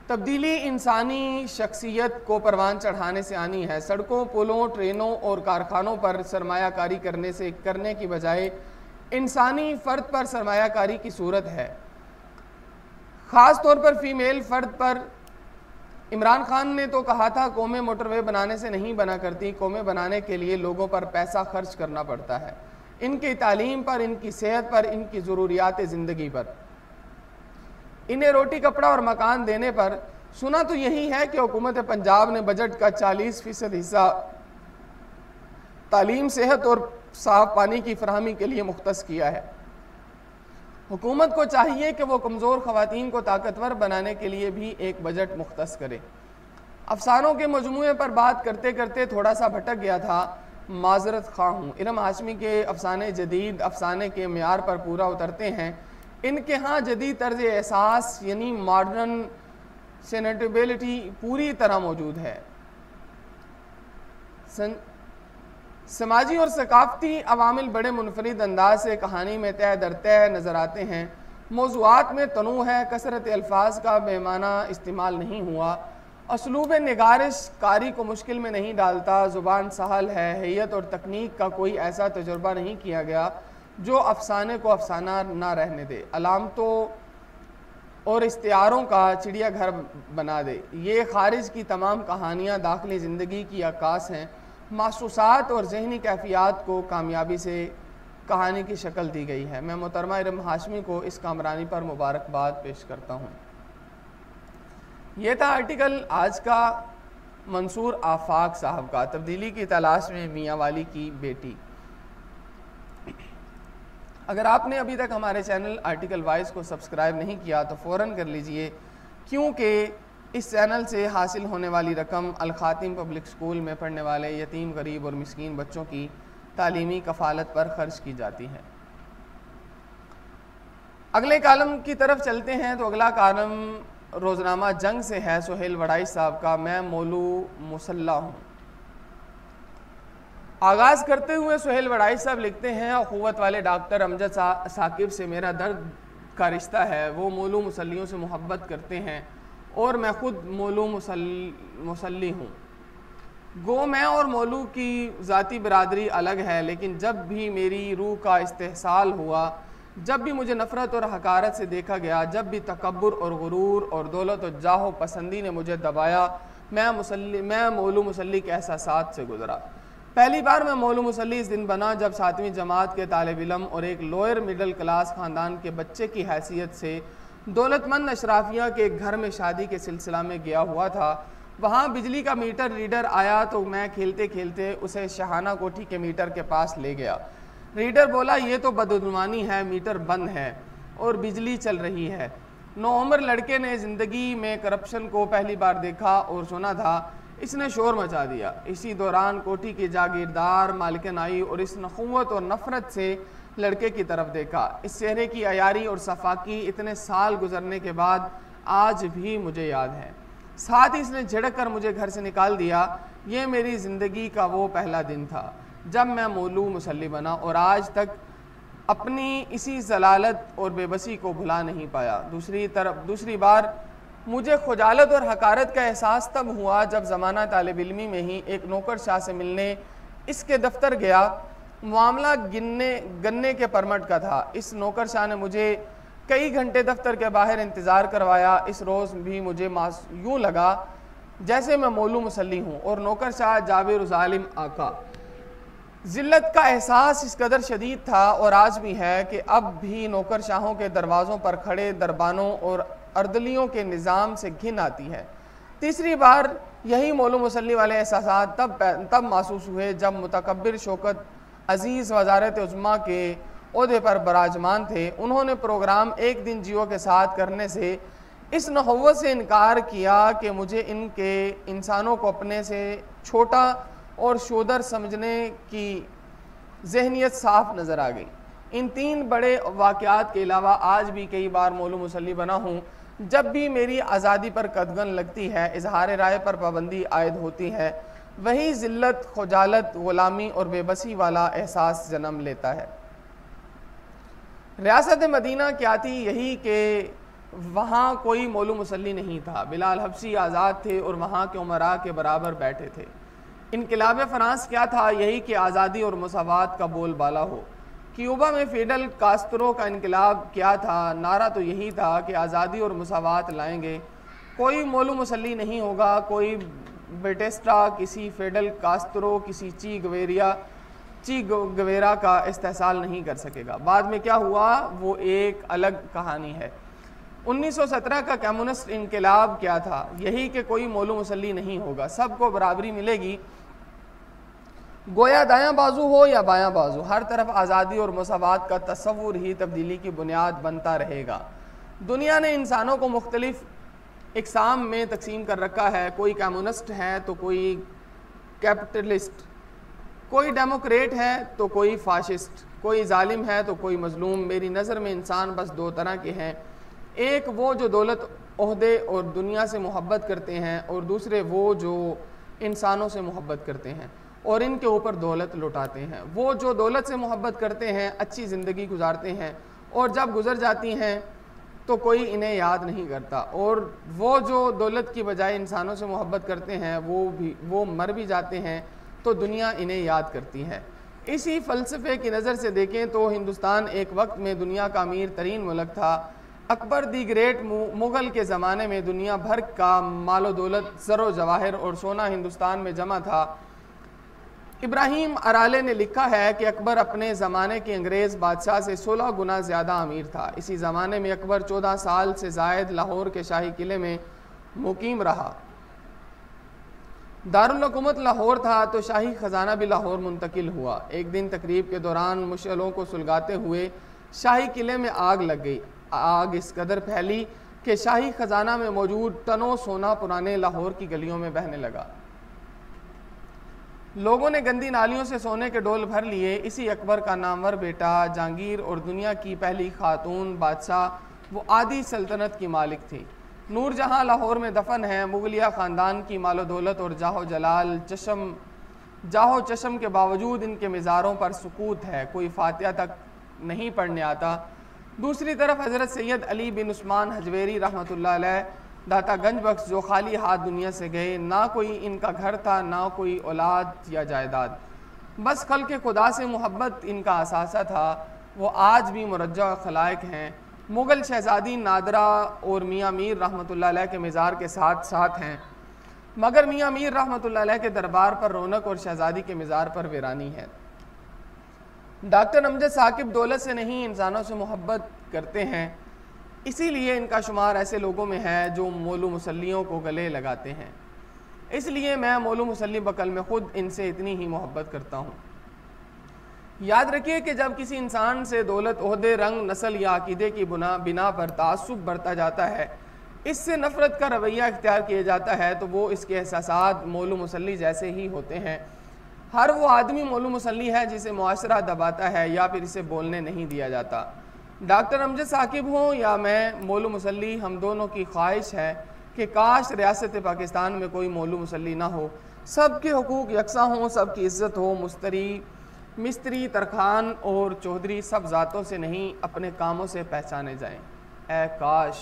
Speaker 1: तब्दीली इंसानी शख्सियत को परवान चढ़ाने से आनी है। सड़कों, पुलों, ट्रेनों और कारखानों पर सरमायाकारी करने की बजाय इंसानी फ़र्द पर सरमायाकारी की सूरत है। ख़ास तौर पर फ़ीमेल फ़र्द पर। इमरान खान ने तो कहा था कौमें मोटरवे बनाने से नहीं बना करती, कौमें बनाने के लिए लोगों पर पैसा खर्च करना पड़ता है, इनकी तालीम पर, इनकी सेहत पर, इनकी ज़रूरियात ज़िंदगी पर, इन्हें रोटी कपड़ा और मकान देने पर। सुना तो यही है कि हुकूमत पंजाब ने बजट का 40% हिस्सा तालीम, सेहत और साफ पानी की फराहमी के लिए मुख्तस किया है। हुकूमत को चाहिए कि वो कमज़ोर ख़वातीन को ताकतवर बनाने के लिए भी एक बजट मुख्तस करे। अफसानों के मजमूए पर बात करते करते थोड़ा सा भटक गया था, माजरत खा हूँ। इरम हाशमी के अफसाने जदीद अफसाने के मेयार पर पूरा उतरते हैं। इनके यहाँ जदीद तर्ज एहसास यानी मॉडर्न सेनेटेबिलिटी पूरी तरह मौजूद है। समाजी और सकाफ़ती अवामिल बड़े मुनफरिद अंदाज से कहानी में तय दर तय नज़र आते हैं। मौज़ूआत में तनू है, कसरत अल्फाज का बेमाना इस्तेमाल नहीं हुआ, असलूब निगारिश कारी को मुश्किल में नहीं डालता, ज़ुबान सहल है, हैयत और तकनीक का कोई ऐसा तजुर्बा नहीं किया गया जो अफसाने को अफसाना ना रहने दे, अलामतों और इश्तियारों का चिड़िया घर बना दे। ये खारिज की तमाम कहानियाँ दाखिली ज़िंदगी की अक्कास हैं। महसूसात और जहनी कैफियत को कामयाबी से कहानी की शक्ल दी गई है। मैं मोहतरमा इरम हाशमी को इस कामरानी पर मुबारकबाद पेश करता हूँ। ये था आर्टिकल आज का मंसूर आफाक साहब का, तब्दीली की तलाश में मियाँ वाली की बेटी। अगर आपने अभी तक हमारे चैनल आर्टिकल वाइज को सब्सक्राइब नहीं किया तो फ़ौरन कर लीजिए, क्योंकि इस चैनल से हासिल होने वाली रकम अल खातिम पब्लिक स्कूल में पढ़ने वाले यतीम, गरीब और मिस्कीन बच्चों की तालीमी कफ़ालत पर खर्च की जाती है। अगले कालम की तरफ चलते हैं तो अगला कालम रोज़नामा जंग से है, सुहेल वड़ाई साहब का, मैं मौलू मुसल्ला हूँ। आगाज़ करते हुए सुहेल वड़ाई साहब लिखते हैं, अखुवत वाले डॉक्टर अमजद साकिब से मेरा दर्द का रिश्ता है। वो मौलू मुसल्लियों से मोहब्बत करते हैं और मैं ख़ुद मौलू मुसल्ली हूँ। गो मैं और मौलू की ज़ाती बिरादरी अलग है, लेकिन जब भी मेरी रूह का इस्तेहसाल हुआ, जब भी मुझे नफ़रत और हकारत से देखा गया, जब भी तकब्बुर और गुरूर और दौलत और जाहो पसंदी ने मुझे दबाया, मैं मौलू मुसल्ली के एहसासात से गुज़रा। पहली बार मैं मौलू मुसल्ली इस दिन बना जब 7वीं जमात के तालिब इल्म और एक लोअर मिडिल क्लास ख़ानदान के बच्चे की हैसियत से दौलतमंद अशराफिया के घर में शादी के सिलसिला में गया हुआ था। वहाँ बिजली का मीटर रीडर आया तो मैं खेलते खेलते उसे शहाना कोठी के मीटर के पास ले गया। रीडर बोला, ये तो बदगुमानी है, मीटर बंद है और बिजली चल रही है। नौउम्र लड़के ने ज़िंदगी में करप्शन को पहली बार देखा और सुना था। इसने शोर मचा दिया। इसी दौरान कोठी की जागीरदार मालिकन आई और इस नखुवत और नफ़रत से लड़के की तरफ देखा। इस चेहरे की अयारी और सफाकी इतने साल गुजरने के बाद आज भी मुझे याद है। साथ ही इसने झिड़क कर मुझे घर से निकाल दिया। ये मेरी ज़िंदगी का वो पहला दिन था जब मैं मौलू मुसल्ली बना और आज तक अपनी इसी जलालत और बेबसी को भुला नहीं पाया। दूसरी बार मुझे खुजालत और हकारत का एहसास तब हुआ जब ज़माना तालिब इल्मी में ही एक नौकर शाह से मिलने इसके दफ्तर गया। मामला गन्ने के परमट का था। इस नौकर शाह ने मुझे कई घंटे दफ्तर के बाहर इंतज़ार करवाया। इस रोज़ भी मुझे यूँ लगा जैसे मैं मौलू मुसल्ली हूँ और नौकर शाह जाबिर ज़ालिम आका। ज़िल्लत का एहसास इस कदर शदीद था और आज भी है कि अब भी नौकर शाहों के दरवाज़ों पर खड़े दरबानों और अर्दलियों के निज़ाम से घिन आती है। तीसरी बार यही मौलू मुसल्ली वाले एहसास तब महसूस हुए जब मुतकब्बिर शौकत अजीज़ वज़ारत उज़्मा के ओहदे पर बराजमान थे, उन्होंने प्रोग्राम एक दिन जियो के साथ करने से इस नहव्वत से इनकार किया कि मुझे इनके इंसानों को अपने से छोटा और शोदर समझने की जहनीत साफ नज़र आ गई। इन 3 बड़े वाक़यात के अलावा आज भी कई बार मौलू मुसल्ली बना हूँ। जब भी मेरी आज़ादी पर कदगन लगती है, इजहार राय पर पाबंदी आयद होती है, वही ज़िल्लत, खुजालत, ग़ुलामी और बेबसी वाला एहसास जन्म लेता है। रियासत मदीना क्या थी? यही कि वहाँ कोई मौलू मुसल्ली नहीं था। बिलाल हबशी आज़ाद थे और वहाँ के उमरा के बराबर बैठे थे। इनकलाब फ़्रांस क्या था? यही कि आज़ादी और मसावात का बोलबाला हो। क्यूबा में फिडेल कास्त्रो का इनकलाब क्या था? नारा तो यही था कि आज़ादी और मसावात लाएंगे। कोई मौलू मुसल्ली नहीं होगा, कोई बेटेस्टा, किसी फिडेल कास्त्रो, किसी ची गवेरा का इस्तेहसाल नहीं कर सकेगा। बाद में क्या हुआ वो एक अलग कहानी है। 1917 का कम्युनिस्ट इनकलाब क्या था? यही कि कोई मौलू मुसल्ली नहीं होगा, सबको बराबरी मिलेगी। गोया दायां बाजू हो या बायां बाजू, हर तरफ आज़ादी और मसावात का तस्वुर ही तब्दीली की बुनियाद बनता रहेगा। दुनिया ने इंसानों को मुख्तलिफ इकसाम में तकसीम कर रखा है। कोई कम्युनिस्ट है तो कोई कैपिटलिस्ट, कोई डेमोक्रेट है तो कोई फाशिस्ट, कोई जालिम है तो कोई मजलूम। मेरी नज़र में इंसान बस 2 तरह के हैं, एक वो जो दौलत, ओहदे और दुनिया से मोहब्बत करते हैं, और दूसरे वो जो इंसानों से मोहब्बत करते हैं और इनके ऊपर दौलत लुटाते हैं। वो जो दौलत से मोहब्बत करते हैं अच्छी ज़िंदगी गुजारते हैं और जब गुजर जाती हैं तो कोई इन्हें याद नहीं करता, और वो जो दौलत की बजाय इंसानों से मोहब्बत करते हैं वो मर भी जाते हैं तो दुनिया इन्हें याद करती है। इसी फ़लसफ़े की नज़र से देखें तो हिंदुस्तान एक वक्त में दुनिया का अमीर तरीन मुल्क था। अकबर दी ग्रेट मुग़ल के ज़माने में दुनिया भर का मालो दौलत, ज़रो जवाहिर और सोना हिंदुस्तान में जमा था। इब्राहिम अराले ने लिखा है कि अकबर अपने ज़माने के अंग्रेज़ बादशाह से 16 गुना ज़्यादा अमीर था। इसी ज़माने में अकबर 14 साल से ज़ायद लाहौर के शाही किले में मुकीम रहा। दारुल हुकूमत लाहौर था तो शाही ख़जाना भी लाहौर मुंतकिल हुआ। एक दिन तकरीब के दौरान मुशअलों को सुलगाते हुए शाही किले में आग लग गई। आग इस कदर फैली कि शाही ख़जाना में मौजूद टनों सोना पुराने लाहौर की गलियों में बहने लगा। लोगों ने गंदी नालियों से सोने के डोल भर लिए। इसी अकबर का नामवर बेटा जहांगीर और दुनिया की पहली खातून बादशाह वो आदि सल्तनत की मालिक थी। नूरजहां लाहौर में दफन है। मुगलिया ख़ानदान की मालो दौलत और जाहो जलाल जाहो चशम के बावजूद इनके मज़ारों पर सुकूत है, कोई फातिहा तक नहीं पढ़ने आता। दूसरी तरफ हज़रत सैयद अली बिन उस्मान हजवेरी रहमतुल्लाह अलैह दाता गंज बख्श जो खाली हाथ दुनिया से गए, ना कोई इनका घर था ना कोई औलाद या जायदाद, बस खल्क़ खुदा से मोहब्बत इनका असासा था। वो आज भी मुरज्जा खलाइक हैं। मुग़ल शहज़ादी नादरा और मियाँ मीर रहमतुल्लाह अलैह के मज़ार के साथ साथ हैं, मगर मियाँ मीर रहमतुल्लाह अलैह के दरबार पर रौनक और शहज़ादी के मज़ार पर वीरानी है। डॉक्टर अमजद साकिब दौलत से नहीं इंसानों से मोहब्बत करते हैं, इसीलिए इनका शुमार ऐसे लोगों में है जो मौलू मुसल्लियों को गले लगाते हैं। इसलिए मैं मौलू मुसल्ली बकल में ख़ुद इनसे इतनी ही मोहब्बत करता हूँ। याद रखिए कि जब किसी इंसान से दौलत, ओहदे, रंग, नस्ल या अकीदे की बिना पर तासुब बढ़ता जाता है, इससे नफ़रत का रवैया इख्तियार किया जाता है, तो वो इसके एहसासात मौलू मुसल्ली जैसे ही होते हैं। हर वो आदमी मौलू मुसल्ली है जिसे मुआशरा दबाता है या फिर इसे बोलने नहीं दिया जाता। डॉक्टर अमजद साकिब हों या मैं मौलू मुसल्ली, हम दोनों की ख्वाहिश है कि काश रियासत पाकिस्तान में कोई मौलू मुसल्ली ना हो, सबके हुकूक यकसा हों, सबकी इज़्ज़त हो। मिस्त्री, तरखान और चौधरी सब ज़ातों से नहीं अपने कामों से पहचाने जाएं। ए काश।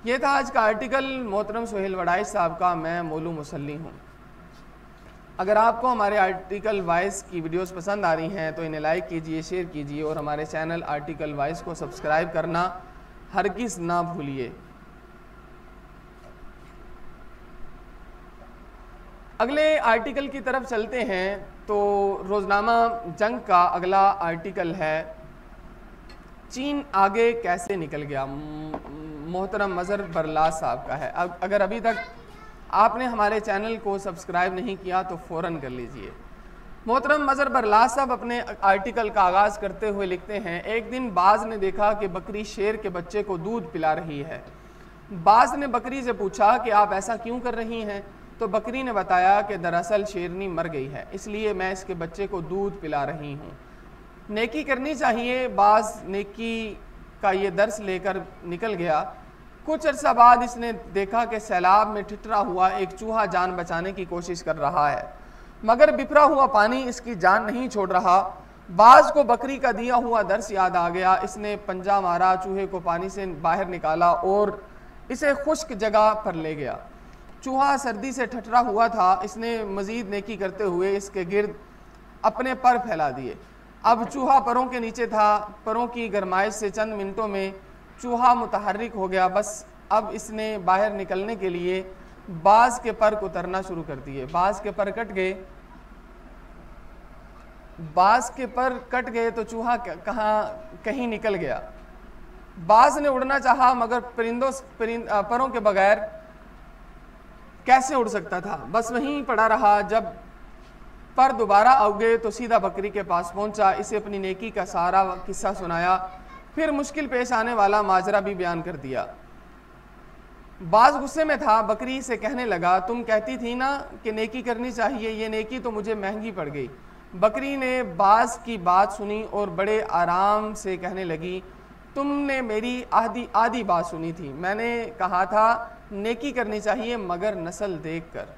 Speaker 1: ये था आज का आर्टिकल मोहतरम सुहेल वड़ाइश साहब का, मैं मौलू मुसल्ली हूँ। अगर आपको हमारे आर्टिकल वॉइस की वीडियोस पसंद आ रही हैं तो इन्हें लाइक कीजिए, शेयर कीजिए और हमारे चैनल आर्टिकल वॉइस को सब्सक्राइब करना हरगिज़ ना भूलिए। अगले आर्टिकल की तरफ चलते हैं तो रोज़नामा जंग का अगला आर्टिकल है, चीन आगे कैसे निकल गया। मोहतरम मज़हर बरलास साहब का है। अगर अभी तक आपने हमारे चैनल को सब्सक्राइब नहीं किया तो फ़ौरन कर लीजिए। मोहतरम मज़हर बरलास साहब अपने आर्टिकल का आगाज़ करते हुए लिखते हैं, एक दिन बाज ने देखा कि बकरी शेर के बच्चे को दूध पिला रही है। बाज ने बकरी से पूछा कि आप ऐसा क्यों कर रही हैं? तो बकरी ने बताया कि दरअसल शेरनी मर गई है, इसलिए मैं इसके बच्चे को दूध पिला रही हूँ। नेकी करनी चाहिए। बाज नेकी का ये दर्स लेकर निकल गया। कुछ अर्सा बाद इसने देखा कि सैलाब में ठिठरा हुआ एक चूहा जान बचाने की कोशिश कर रहा है, मगर बिफरा हुआ पानी इसकी जान नहीं छोड़ रहा। बाज को बकरी का दिया हुआ दर्स याद आ गया। इसने पंजा मारा, चूहे को पानी से बाहर निकाला और इसे खुश्क जगह पर ले गया। चूहा सर्दी से ठठरा हुआ था। इसने मजीद नेकी करते हुए इसके गिर्द अपने पर फैला दिए। अब चूहा परों के नीचे था। परों की गरमाइश से चंद मिनटों में चूहा मुतहर्रिक हो गया। बस अब इसने बाहर निकलने के लिए बाज के पर उतरना शुरू कर दिए। बाज के पर कट गए। बाज के पर कट गए तो चूहा कहीं निकल गया। बाज ने उड़ना चाहा, मगर परों के बगैर कैसे उड़ सकता था? बस वहीं पड़ा रहा। जब पर दोबारा उगे तो सीधा बकरी के पास पहुंचा, इसे अपनी नेकी का सारा किस्सा सुनाया, फिर मुश्किल पेश आने वाला माजरा भी बयान कर दिया। बाज गुस्से में था। बकरी से कहने लगा, तुम कहती थी ना कि नेकी करनी चाहिए, ये नेकी तो मुझे महंगी पड़ गई। बकरी ने बाज की बात सुनी और बड़े आराम से कहने लगी, तुमने मेरी आधी बात सुनी थी। मैंने कहा था नेकी करनी चाहिए, मगर नस्ल देखकर।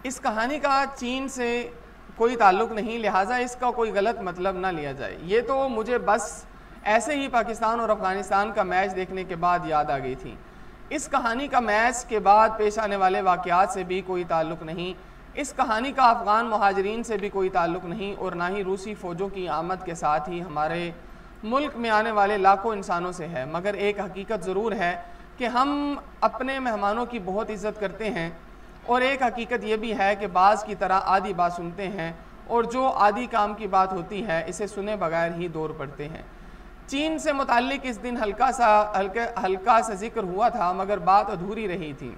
Speaker 1: इस कहानी का चीन से कोई ताल्लुक़ नहीं, लिहाजा इसका कोई गलत मतलब ना लिया जाए। ये तो मुझे बस ऐसे ही पाकिस्तान और अफ़गानिस्तान का मैच देखने के बाद याद आ गई थी। इस कहानी का मैच के बाद पेश आने वाले वाक़यात से भी कोई ताल्लुक़ नहीं। इस कहानी का अफ़गान मुहाजिरीन से भी कोई ताल्लुक़ नहीं और ना ही रूसी फ़ौजों की आमद के साथ ही हमारे मुल्क में आने वाले लाखों इंसानों से है। मगर एक हकीकत ज़रूर है कि हम अपने मेहमानों की बहुत इज़्ज़त करते हैं, और एक हकीकत यह भी है कि बाज़ की तरह आधी बात सुनते हैं और जो आधी काम की बात होती है इसे सुने बगैर ही दौड़ पड़ते हैं। चीन से मुताल्लिक इस दिन हल्का सा जिक्र हुआ था, मगर बात अधूरी रही थी।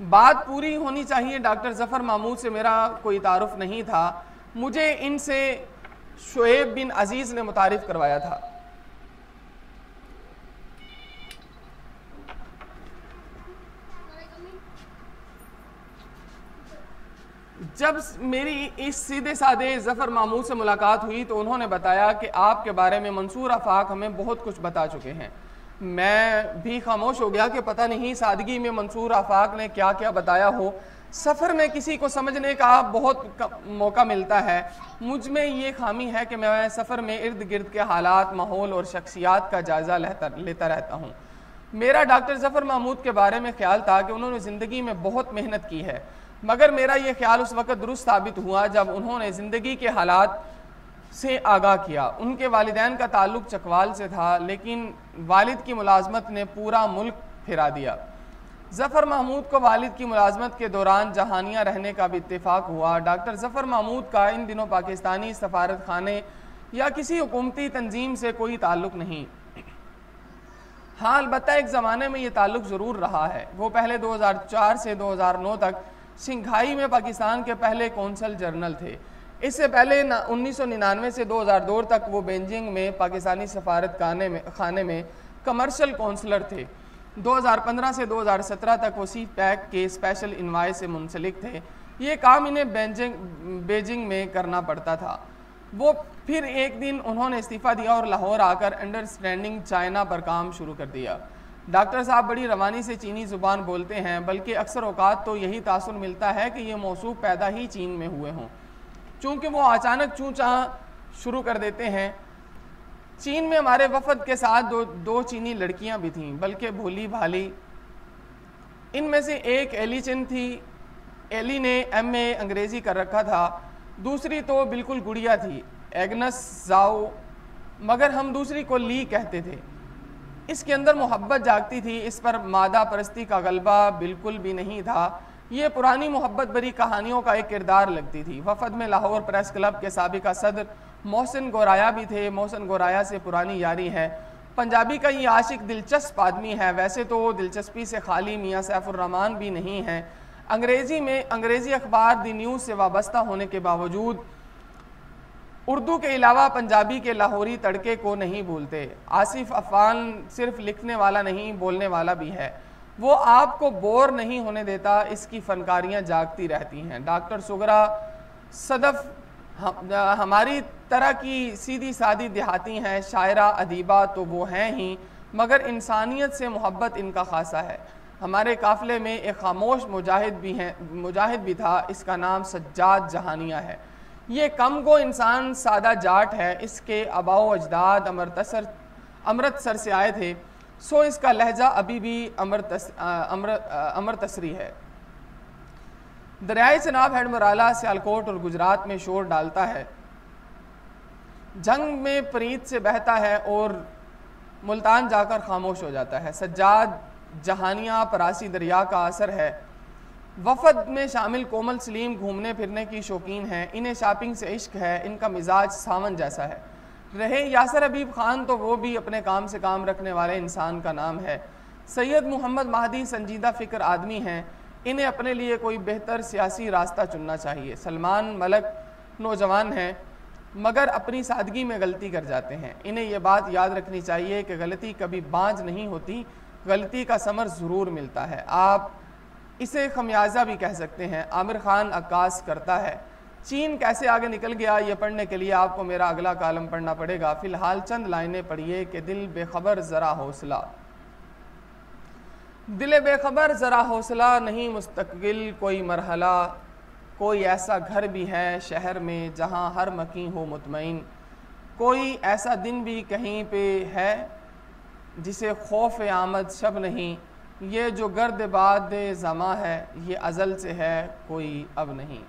Speaker 1: बात पूरी होनी चाहिए। डॉक्टर ज़फ़र महमूद से मेरा कोई तारुफ नहीं था, मुझे इनसे शुएब बिन अजीज़ ने मुतारिफ़ करवाया था। जब मेरी इस सीधे साधे ज़फ़र महमूद से मुलाकात हुई तो उन्होंने बताया कि आपके बारे में मंसूर आफाक हमें बहुत कुछ बता चुके हैं। मैं भी खामोश हो गया कि पता नहीं सादगी में मंसूर आफाक ने क्या क्या बताया हो। सफ़र में किसी को समझने का बहुत मौका मिलता है। मुझ में ये खामी है कि मैं सफ़र में इर्द गिर्द के हालात, माहौल और शख्सियात का जायज़ा लेता रहता हूँ। मेरा डॉक्टर ज़फ़र महमूद के बारे में ख्याल था कि उन्होंने ज़िंदगी में बहुत मेहनत की है, मगर मेरा ये ख्याल उस वक़्त दुरुस्त साबित हुआ जब उन्होंने ज़िंदगी के हालात से आगाह किया। उनके वालिदैन का ताल्लुक़ चकवाल से था, लेकिन वालिद की मुलाजमत ने पूरा मुल्क फिरा दिया। ज़फ़र महमूद को वालिद की मुलाजमत के दौरान जहानिया रहने का भी इत्तेफाक हुआ। डॉक्टर ज़फ़र महमूद का इन दिनों पाकिस्तानी सफारत खाने या किसी हुकूमती तंजीम से कोई ताल्लुक़ नहीं। हाँ, अलबत्ता एक ज़माने में ये ताल्लुक़ ज़रूर रहा है। वो पहले 2004 से 2009 तक शंघाई में पाकिस्तान के पहले कौंसल जनरल थे। इससे पहले 1999 से 2002 तक वो बेजिंग में पाकिस्तानी सफारत खाने में कमर्शियल काउंसलर थे। 2015 से 2017 तक वो CPAC के स्पेशल इन्वाय से मुंसलिक थे। ये काम इन्हें बेजिंग में करना पड़ता था। वो फिर एक दिन उन्होंने इस्तीफ़ा दिया और लाहौर आकर अंडरस्टैंडिंग चाइना पर काम शुरू कर दिया। डॉक्टर साहब बड़ी रवानी से चीनी ज़ुबान बोलते हैं, बल्कि अक्सर औकात तो यही तासुर मिलता है कि ये मौसूफ पैदा ही चीन में हुए हों, चूँकि वो अचानक चूँ चाँ शुरू कर देते हैं। चीन में हमारे वफद के साथ दो चीनी लड़कियां भी थीं, बल्कि भोली भाली। इनमें से एक एली चिन थी। एली ने MA अंग्रेज़ी कर रखा था। दूसरी तो बिल्कुल गुड़िया थी, एग्नस जाओ। मगर हम दूसरी को ली कहते थे। इसके अंदर मोहब्बत जागती थी, इस पर मादा परस्ती का गलबा बिल्कुल भी नहीं था। ये पुरानी मोहब्बत भरी कहानियों का एक किरदार लगती थी। वफद में लाहौर प्रेस क्लब के साबिका सदर मोहसिन गोराया भी थे। मोहसिन गोराया से पुरानी यारी है। पंजाबी का ये आशिक दिलचस्प आदमी है। वैसे तो दिलचस्पी से खाली मियाँ सैफुर रहमान भी नहीं हैं। अंग्रेज़ी अखबार दी न्यूज़ से वाबस्ता होने के बावजूद उर्दू के अलावा पंजाबी के लाहौरी तड़के को नहीं भूलते। आसिफ अफान सिर्फ लिखने वाला नहीं, बोलने वाला भी है। वो आपको बोर नहीं होने देता, इसकी फनकारियाँ जागती रहती हैं। डॉक्टर सुगरा सदफ हमारी तरह की सीधी सादी देहाती हैं। शायरा अदीबा तो वो हैं ही, मगर इंसानियत से मोहब्बत इनका खासा है। हमारे काफ़िले में एक खामोश मुजाहिद भी था, इसका नाम सज्जाद जहानिया है। ये कम गो इंसान सादा जाट है। इसके आबाओ अजदाद अमृतसर से आए थे, सो इसका लहजा अभी भी अमृतसरी है। दरियाए चनाब हेडमराला सियालकोट और गुजरात में शोर डालता है। जंग में परीत से बहता है और मुल्तान जाकर खामोश हो जाता है। सज्जाद जहानिया परासी दरिया का असर है। वफद में शामिल कोमल सलीम घूमने फिरने की शौकीन हैं। इन्हें शॉपिंग से इश्क है। इनका मिजाज सावन जैसा है। रहे यासर हबीब खान तो वो भी अपने काम से काम रखने वाले इंसान का नाम है। सैयद मोहम्मद महदी संजीदा फ़िक्र आदमी हैं। इन्हें अपने लिए कोई बेहतर सियासी रास्ता चुनना चाहिए। सलमान मलक नौजवान हैं, मगर अपनी सादगी में गलती कर जाते हैं। इन्हें यह बात याद रखनी चाहिए कि गलती कभी बांझ नहीं होती, गलती का समर ज़रूर मिलता है। आप इसे खमियाजा भी कह सकते हैं। आमिर खान अक्कास करता है। चीन कैसे आगे निकल गया, ये पढ़ने के लिए आपको मेरा अगला कालम पढ़ना पड़ेगा। फ़िलहाल चंद लाइनें पढ़िए कि दिल बेखबर ज़रा हौसला। दिल बेखबर ज़रा हौसला नहीं मुस्तकिल कोई मरहला। कोई ऐसा घर भी है शहर में जहाँ हर मकी हो मुतमईन। कोई ऐसा दिन भी कहीं पे है जिसे खौफ आमद शब नहीं। ये जो गर्द बाद ज़मा है ये अज़ल से है कोई अब नहीं।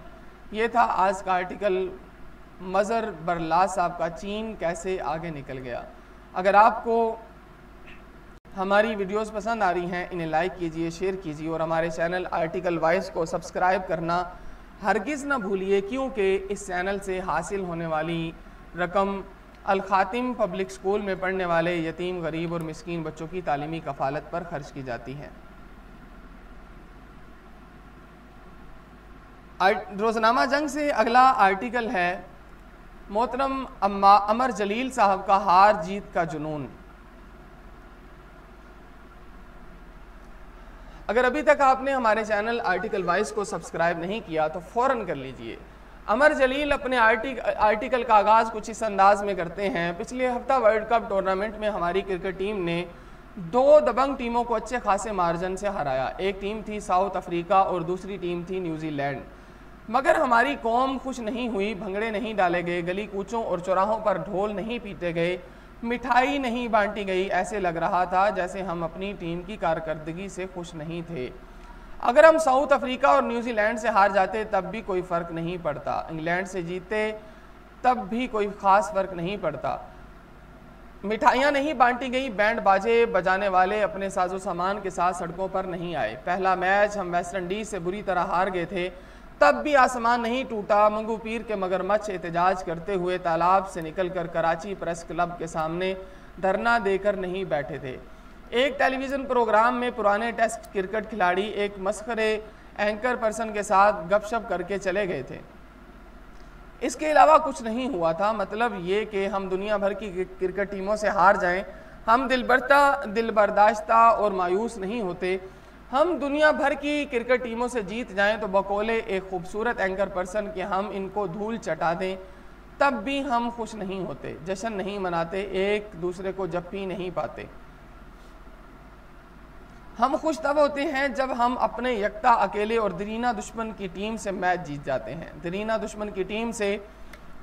Speaker 1: ये था आज का आर्टिकल मज़र बरला साहब का, चीन कैसे आगे निकल गया। अगर आपको हमारी वीडियोस पसंद आ रही हैं, इन्हें लाइक कीजिए, शेयर कीजिए और हमारे चैनल आर्टिकल वाइज को सब्सक्राइब करना हरगिज़ ना भूलिए, क्योंकि इस चैनल से हासिल होने वाली रकम अल खातिम पब्लिक स्कूल में पढ़ने वाले यतीम, गरीब और मिस्कीन बच्चों की तालीमी कफ़ालत पर खर्च की जाती है। रोज़नामा जंग से अगला आर्टिकल है मोहतरम अमर जलील साहब का हार जीत का जुनून। अगर अभी तक आपने हमारे चैनल आर्टिकल वाइज को सब्सक्राइब नहीं किया तो फ़ौरन कर लीजिए। अमर जलील अपने आर्टिकल का आगाज़ कुछ इस अंदाज में करते हैं। पिछले हफ्ता वर्ल्ड कप टूर्नामेंट में हमारी क्रिकेट टीम ने 2 दबंग टीमों को अच्छे खासे मार्जिन से हराया। एक टीम थी साउथ अफ्रीका और दूसरी टीम थी न्यूजीलैंड। मगर हमारी कौम खुश नहीं हुई। भंगड़े नहीं डाले गए, गली कूचों और चौराहों पर ढोल नहीं पीटे गए, मिठाई नहीं बांटी गई। ऐसे लग रहा था जैसे हम अपनी टीम की कारकर्दगी से खुश नहीं थे। अगर हम साउथ अफ्रीका और न्यूजीलैंड से हार जाते तब भी कोई फ़र्क नहीं पड़ता, इंग्लैंड से जीते तब भी कोई ख़ास फ़र्क नहीं पड़ता। मिठाइयाँ नहीं बांटी गई, बैंड बाजे बजाने वाले अपने साजो सामान के साथ सड़कों पर नहीं आए। पहला मैच हम वेस्ट इंडीज़ से बुरी तरह हार गए थे, तब भी आसमान नहीं टूटा। मंगू पीर के मगरमच्छ एहतजाज करते हुए तालाब से निकलकर कराची प्रेस क्लब के सामने धरना देकर नहीं बैठे थे। एक टेलीविज़न प्रोग्राम में पुराने टेस्ट क्रिकेट खिलाड़ी एक मस्खरे एंकर पर्सन के साथ गपशप करके चले गए थे। इसके अलावा कुछ नहीं हुआ था। मतलब ये कि हम दुनिया भर की क्रिकेट टीमों से हार जाएं, हम दिल बर्दाश्ता और मायूस नहीं होते। हम दुनिया भर की क्रिकेट टीमों से जीत जाएं तो बकौले एक खूबसूरत एंकर पर्सन कि हम इनको धूल चटा दें, तब भी हम खुश नहीं होते, जश्न नहीं मनाते, एक दूसरे को जप्पी नहीं पाते। हम खुश तब होते हैं जब हम अपने यकता अकेले और दरीना दुश्मन की टीम से मैच जीत जाते हैं। दरीना दुश्मन की टीम से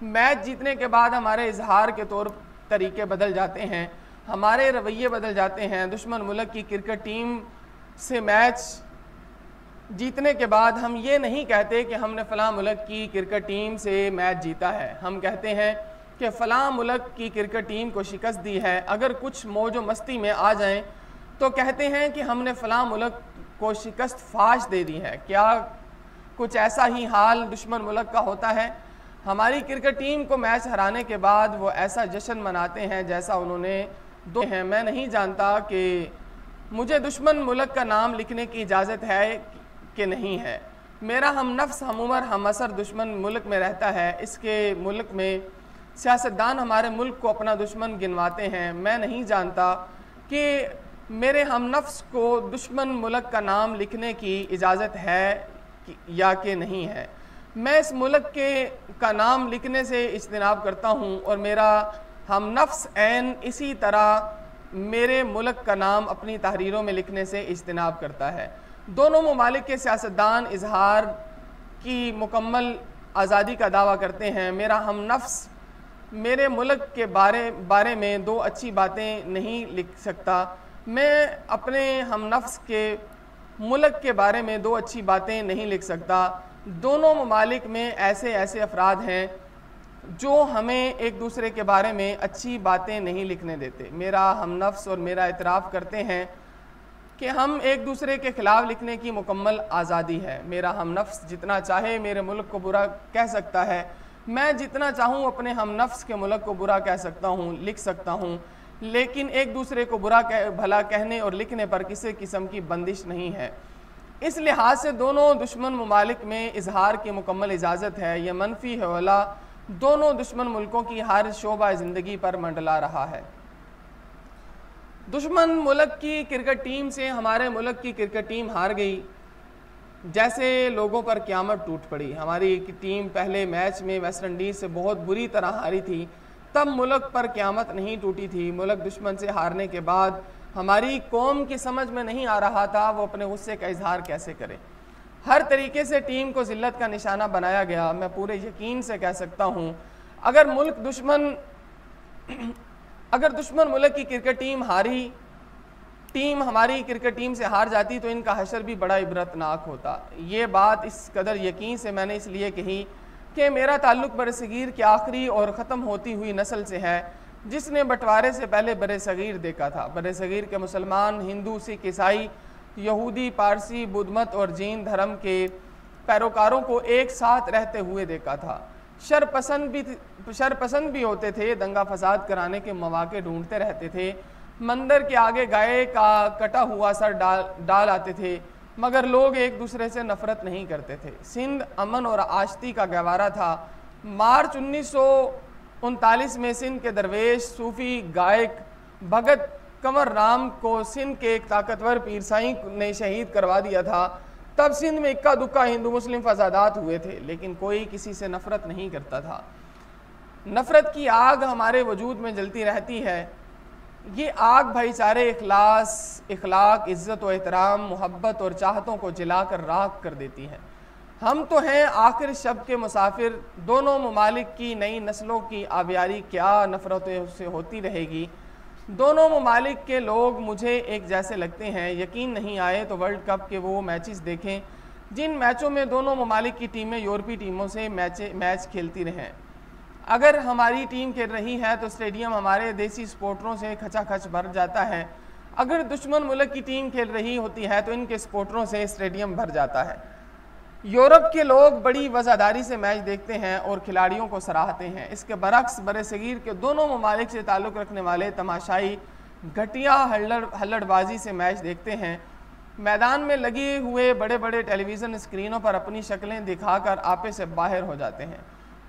Speaker 1: मैच जीतने के बाद हमारे इजहार के तौर तरीके बदल जाते हैं, हमारे रवैये बदल जाते हैं। दुश्मन मुल्क की क्रिकेट टीम से मैच जीतने के बाद हम ये नहीं कहते कि हमने फ़लाँ मुल्क की क्रिकेट टीम से मैच जीता है। हम कहते हैं कि फ़लाँ मुल्क की क्रिकेट टीम को शिकस्त दी है, अगर कुछ मौज मस्ती में आ जाएं तो कहते हैं कि हमने फ़लाँ मुल्क को शिकस्त फाश दे दी है। क्या कुछ ऐसा ही हाल दुश्मन मुल्क का होता है? हमारी क्रिकेट टीम को मैच हराने के बाद वो ऐसा जश्न मनाते हैं जैसा उन्होंने दो हैं। मैं नहीं जानता कि मुझे दुश्मन मुल्क का नाम लिखने की इजाज़त है कि नहीं है। मेरा हम नफ्स हम उम्र हम असर दुश्मन मुल्क में रहता है। इसके मुल्क में सियासतदान हमारे मुल्क को अपना दुश्मन गिनवाते हैं। मैं नहीं जानता कि मेरे हम नफ्स को दुश्मन मुल्क का नाम लिखने की इजाज़त है या कि नहीं है। मैं इस मुल्क का नाम लिखने से इज्तिनाब करता हूँ और मेरा हम नफ्स ऐन इसी तरह मेरे मुल्क का नाम अपनी तहरीरों में लिखने से इज्तिनाब करता है। दोनों ममालिक के सियासतदान इजहार की मुकम्मल आज़ादी का दावा करते हैं। मेरा हम नफ्स मेरे मुल्क के बारे में दो अच्छी बातें नहीं लिख सकता। मैं अपने हम नफ्स के मुल्क के बारे में दो अच्छी बातें नहीं लिख सकता। दोनों ममालिक में ऐसे ऐसे अफराद हैं जो हमें एक दूसरे के बारे में अच्छी बातें नहीं लिखने देते। मेरा हम नफ्स और मेरा इतराफ़ करते हैं कि हम एक दूसरे के ख़िलाफ़ लिखने की मुकम्मल आज़ादी है। मेरा हम नफ्स जितना चाहे मेरे मुल्क को बुरा कह सकता है, मैं जितना चाहूँ अपने हम नफ्स के मुल्क को बुरा कह सकता हूँ, लिख सकता हूँ, लेकिन एक दूसरे को भला कहने और लिखने पर किसी किस्म की बंदिश नहीं है। इस लिहाज से दोनों दुश्मन ममालिक में इजहार की मुकम्मल इजाज़त है। यह मनफी हवाला दोनों दुश्मन मुल्कों की हर शोबा ज़िंदगी पर मंडला रहा है। दुश्मन मुल्क की क्रिकेट टीम से हमारे मुल्क की क्रिकेट टीम हार गई जैसे लोगों पर क़यामत टूट पड़ी। हमारी टीम पहले मैच में वेस्ट इंडीज़ से बहुत बुरी तरह हारी थी, तब मुल्क पर क़यामत नहीं टूटी थी। मुल्क दुश्मन से हारने के बाद हमारी कौम की समझ में नहीं आ रहा था वो अपने गुस्से का इजहार कैसे करे। हर तरीके से टीम को ज़िल्लत का निशाना बनाया गया। मैं पूरे यकीन से कह सकता हूँ अगर दुश्मन मुल्क की क्रिकेट टीम हमारी क्रिकेट टीम से हार जाती तो इनका हशर भी बड़ा इबरतनाक होता। ये बात इस कदर यकीन से मैंने इसलिए कही कि मेरा ताल्लुक़ बरसगीर की आखिरी और ख़त्म होती हुई नस्ल से है जिसने बंटवारे से पहले बरसगीर देखा था। बरसगीर के मुसलमान, हिंदू, सिख, ईसाई, यहूदी, पारसी, बुद्ध मत और जैन धर्म के पैरोकारों को एक साथ रहते हुए देखा था। शरपसंद भी होते थे, दंगा फसाद कराने के मौके ढूंढते रहते थे, मंदिर के आगे गाय का कटा हुआ सर डाल आते थे, मगर लोग एक दूसरे से नफरत नहीं करते थे। सिंध अमन और आश्ती का गहवारा था। मार्च 1939 में सिंध के दरवेश, सूफी गायक भगत कंवर राम को सिंध के एक ताकतवर पीर साईं ने शहीद करवा दिया था। तब सिंध में इक्का दुक्का हिंदू मुस्लिम फसादात हुए थे, लेकिन कोई किसी से नफरत नहीं करता था। नफरत की आग हमारे वजूद में जलती रहती है। ये आग भाईचारे, इखलाक, इज़्ज़त व एहतराम, मोहब्बत और चाहतों को जलाकर राख कर देती है। हम तो हैं आखिर शब के मुसाफिर। दोनों ममालिक की नई नस्लों की आबियारी क्या नफ़रतों से होती रहेगी। दोनों ममालिक के लोग मुझे एक जैसे लगते हैं। यकीन नहीं आए तो वर्ल्ड कप के वो मैचेस देखें जिन मैचों में दोनों ममालिक की टीमें यूरोपीय टीमों से मैच खेलती रहें। अगर हमारी टीम खेल रही है तो स्टेडियम हमारे देसी सपोर्टरों से खचाखच भर जाता है। अगर दुश्मन मुल्क की टीम खेल रही होती है तो इनके सपोर्टरों से स्टेडियम भर जाता है। यूरोप के लोग बड़ी वज़ादारी से मैच देखते हैं और खिलाड़ियों को सराहते हैं। इसके बरक्स बरसगीर के दोनों ममालिक से ताल्लुक़ रखने वाले तमाशाई घटिया हल्लड़बाजी से मैच देखते हैं। मैदान में लगे हुए बड़े बड़े टेलीविज़न स्क्रीनों पर अपनी शक्लें दिखाकर आपे से बाहर हो जाते हैं।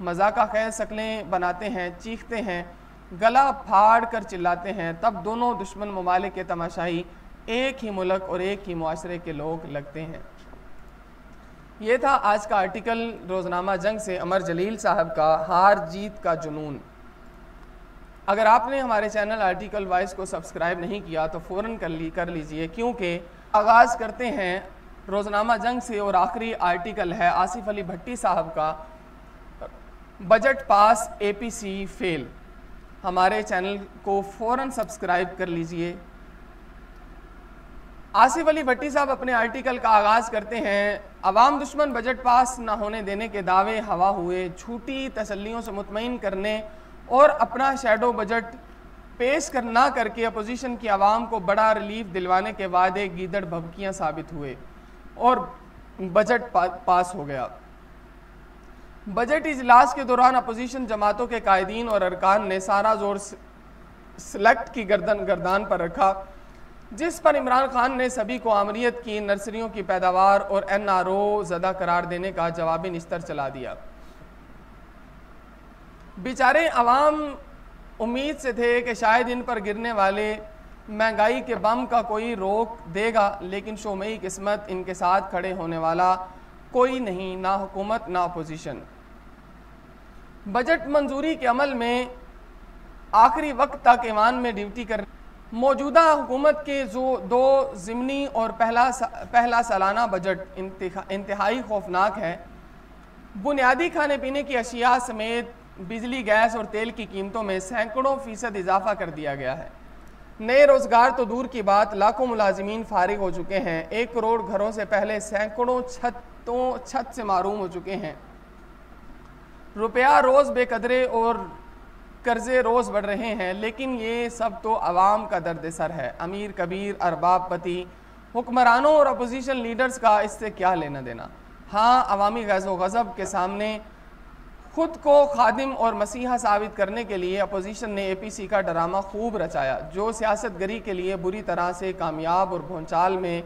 Speaker 1: मजाका खैर शक्लें बनाते हैं, चीखते हैं, गला फाड़ कर चिल्लाते हैं। तब दोनों दुश्मन ममालिक के तमाशाई एक ही मुल्क और एक ही मुआशरे के लोग लगते हैं। ये था आज का आर्टिकल रोज़नामा जंग से अमर जलील साहब का हार जीत का जुनून। अगर आपने हमारे चैनल आर्टिकल वाइज को सब्सक्राइब नहीं किया तो फ़ौरन कर लीजिए, क्योंकि आगाज़ करते हैं रोज़नामा जंग से और आखिरी आर्टिकल है आसिफ अली भट्टी साहब का, बजट पास APC फेल। हमारे चैनल को फ़ौरन सब्सक्राइब कर लीजिए। आसिफ अली भट्टी साहब अपने आर्टिकल का आगाज़ करते हैं, अवाम दुश्मन बजट पास न होने देने के दावे हवा हुए, झूठी तसल्लियों से मुतमईन करने और अपना शैडो बजट पेश ना करके अपोजिशन की आवाम को बड़ा रिलीफ दिलवाने के वादे गीदड़ भभकियाँ साबित हुए और बजट पास हो गया। बजट इजलास के दौरान अपोजिशन जमातों के कायदीन और अरकान ने सारा जोर सेलेक्ट की गर्दान पर रखा, जिस पर इमरान खान ने सभी को आमरीत की नर्सरियों की पैदावार और NRO ज़दा करार देने का जवाबी निस्तर चला दिया। बेचारे अवाम उम्मीद से थे कि शायद इन पर गिरने वाले महंगाई के बम का कोई रोक देगा, लेकिन शोमई किस्मत इनके साथ खड़े होने वाला कोई नहीं, ना हुकूमत ना अपोजिशन। बजट मंजूरी के अमल में आखिरी वक्त तक ईवान में ड्यूटी कर मौजूदा हुकूमत के जो दो ज़िमनी और पहला सालाना बजट इंतहाई खौफनाक है। बुनियादी खाने पीने की अशिया समेत बिजली, गैस और तेल की कीमतों में सैकड़ों फीसद इजाफा कर दिया गया है। नए रोज़गार तो दूर की बात, लाखों मुलाजिमीन फारिग हो चुके हैं। 1 करोड़ घरों से पहले सैकड़ों छत से मारूम हो चुके हैं। रुपया रोज़ बेकदरे और कर्जे रोज़ बढ़ रहे हैं, लेकिन ये सब तो आवाम का दर्द सर है। अमीर कबीर, अरबाबपति, हुक्मरानों और अपोजिशन लीडर्स का इससे क्या लेना देना। हाँ, अवामी गैज़ो गज़ब के सामने खुद को खादिम और मसीहा साबित करने के लिए अपोजिशन ने APC का ड्रामा खूब रचाया, जो सियासतगरी के लिए बुरी तरह से कामयाब और भोंचाल में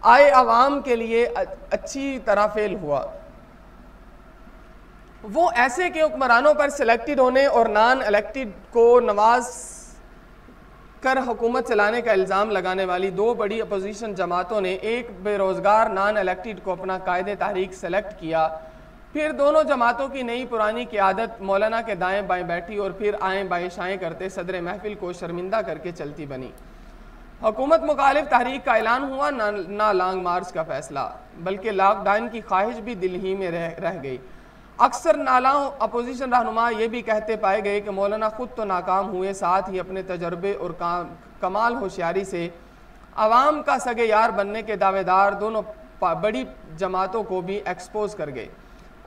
Speaker 1: आए अवाम के लिए अच्छी तरह फेल हुआ। वो ऐसे के हुक्मरानों पर सिलेक्टेड होने और नॉन इलेक्टेड को नवाज कर हुकूमत चलाने का इल्ज़ाम लगाने वाली 2 बड़ी अपोजिशन जमातों ने एक बेरोज़गार नॉन इलेक्टेड को अपना कायदे तहरीक सेलेक्ट किया। फिर दोनों जमातों की नई पुरानी की आदत मौलाना के दाएं बाएं बैठी और फिर आएँ बाएं शाएँ करते सदर महफिल को शर्मिंदा करके चलती बनी। हुकूमत मुखालिफ तहरीक का ऐलान हुआ, ना लॉन्ग मार्च का फैसला, बल्कि लॉकडाउन की ख्वाहिश भी दिल ही में रह गई। अक्सर नाला अपोजिशन रहनुमा ये भी कहते पाए गए कि मौलाना खुद तो नाकाम हुए, साथ ही अपने तजर्बे और कमाल होशियारी से आवाम का सगे यार बनने के दावेदार दोनों बड़ी जमातों को भी एक्सपोज कर गए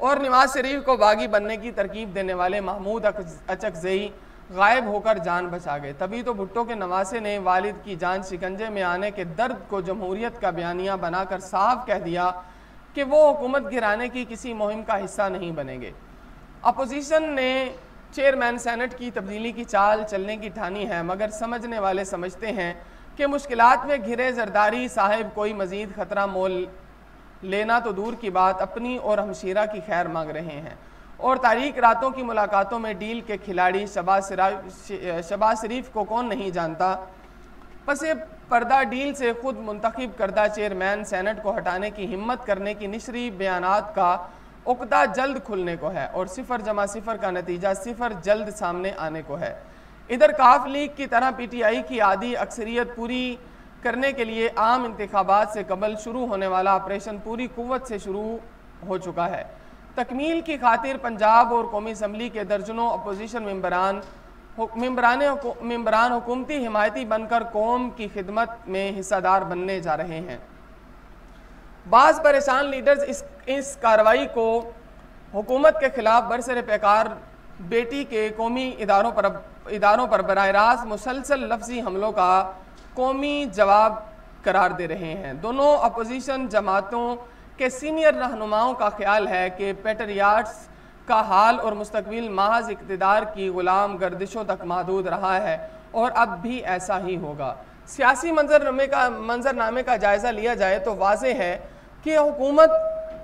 Speaker 1: और नवाज शरीफ को बागी बनने की तरकीब देने वाले महमूद अचकज़ई गायब होकर जान बचा गए। तभी तो भुट्टो के नवासे ने वालिद की जान शिकंजे में आने के दर्द को जमहूरियत का बयानिया बनाकर साफ कह दिया कि वो हुकूमत गिराने की किसी मुहिम का हिस्सा नहीं बनेंगे। अपोजिशन ने चेयरमैन सेनेट की तब्दीली की चाल चलने की ठानी है, मगर समझने वाले समझते हैं कि मुश्किलात में घिरे जरदारी साहिब कोई मज़ीद ख़तरा मोल लेना तो दूर की बात, अपनी और हमशीरा की खैर मांग रहे हैं। और तारीख रातों की मुलाकातों में डील के खिलाड़ी शबाज शरीफ को कौन नहीं जानता। पसे पर्दा डील से खुद मुंतखब करदा चेयरमैन सेनेट को हटाने की हिम्मत करने की निश्री बयानात का उकदा जल्द खुलने को है और 0-0 का नतीजा 0 जल्द सामने आने को है। इधर काफ लीग की तरह PTI की आधी अक्सरियत पूरी करने के लिए आम इंतखाबात से कबल शुरू होने वाला ऑपरेशन पूरी कुव्वत से शुरू हो चुका है। तकमील की खातिर पंजाब और कौमी असम्बली के दर्जनों अपोजिशन मेंबरान हुकूमती हिमायती बनकर कौम की खिदमत में हिस्सादार बनने जा रहे हैं। बाज़ परेशान लीडर्स इस कार्रवाई को हुकूमत के खिलाफ बरसर पैकार बेटी के कौमी इदारों पर बराह रास्त मुसलसल लफ्जी हमलों का कौमी जवाब करार दे रहे हैं। दोनों अपोजिशन जमातों के सीनियर रहनुमाओं का ख्याल है कि पेट्रियाट्स का हाल और मुस्तकबिल महज इक़्तिदार की ग़ुलाम गर्दिशों तक महदूद रहा है और अब भी ऐसा ही होगा। सियासी मंजरनामे का जायज़ा लिया जाए तो वाज़ेह है कि हुकूमत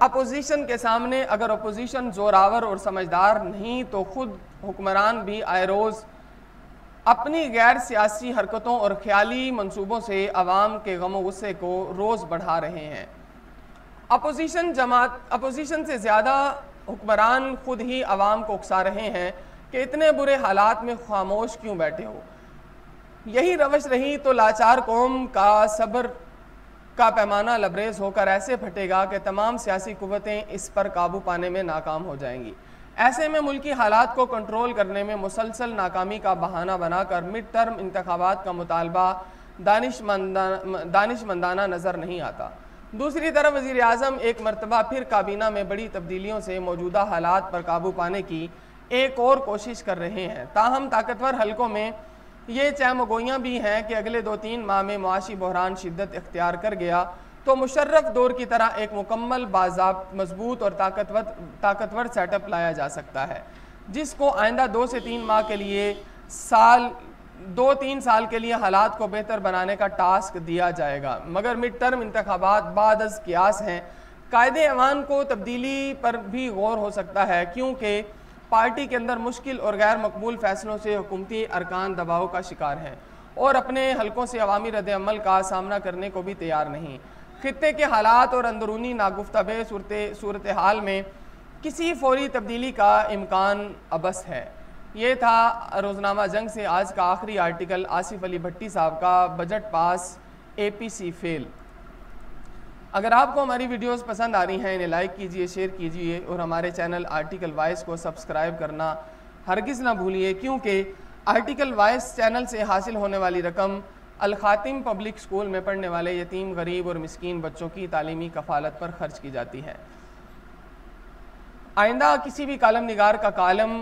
Speaker 1: अपोजिशन के सामने अगर अपोजिशन ज़ोरावर और समझदार नहीं तो खुद हुक्मरान भी आए रोज़ अपनी गैर सियासी हरकतों और ख्याली मंसूबों से अवाम के गम गुस्से को रोज़ बढ़ा रहे हैं। अपोजिशन से ज़्यादा हुक्मरान खुद ही अवाम को उकसा रहे हैं कि इतने बुरे हालात में खामोश क्यों बैठे हो। यही रवश रही तो लाचार कौम का सब्र का पैमाना लबरेज होकर ऐसे फटेगा कि तमाम सियासी कुव्वतें इस पर काबू पाने में नाकाम हो जाएंगी। ऐसे में मुल्की हालात को कंट्रोल करने में मुसलसल नाकामी का बहाना बनाकर मिड टर्म इंतखाबात का मुतालबा दानिशमंदाना नज़र नहीं आता। दूसरी तरफ वज़ीर आज़म एक मरतबा फिर काबीना में बड़ी तब्दीलियों से मौजूदा हालात पर काबू पाने की एक और कोशिश कर रहे हैं। ताहम ताकतवर हलकों में ये चहमगोइयाँ भी हैं कि अगले 2-3 माह में मुआशी बहरान शिद्दत इख्तियार कर गया तो मुशर्रफ दौर की तरह एक मुकम्मल बाज़ाब्त मजबूत और ताकतवर सेटअप लाया जा सकता है, जिसको आइंदा 2 से 3 माह के लिए 2-3 साल के लिए हालात को बेहतर बनाने का टास्क दिया जाएगा। मगर मिड टर्म इंतखाबात बाद अज़ क़ियास हैं। कायदे अवान को तब्दीली पर भी गौर हो सकता है, क्योंकि पार्टी के अंदर मुश्किल और गैर मकबूल फैसलों से हुकूमती अरकान दबाव का शिकार हैं और अपने हलकों से अवामी रद्द-ए-अमल का सामना करने को भी तैयार नहीं। खित्ते के हालात और अंदरूनी नागुफ्ताबे सूरत हाल में किसी फौरी तब्दीली का इम्कान अबस है। ये था रोज़नामा जंग से आज का आखिरी आर्टिकल। आसिफ अली भट्टी साहब का बजट पास APC फेल। अगर आपको हमारी वीडियोस पसंद आ रही हैं इन्हें लाइक कीजिए, शेयर कीजिए और हमारे चैनल आर्टिकल वॉइस को सब्सक्राइब करना हरगिज़ ना भूलिए, क्योंकि आर्टिकल वॉइस चैनल से हासिल होने वाली रकम अल खातिम पब्लिक स्कूल में पढ़ने वाले यतीम, गरीब और मिस्कीन बच्चों की तालीमी कफ़ालत पर खर्च की जाती है। आइंदा किसी भी कालम निगार का कालम,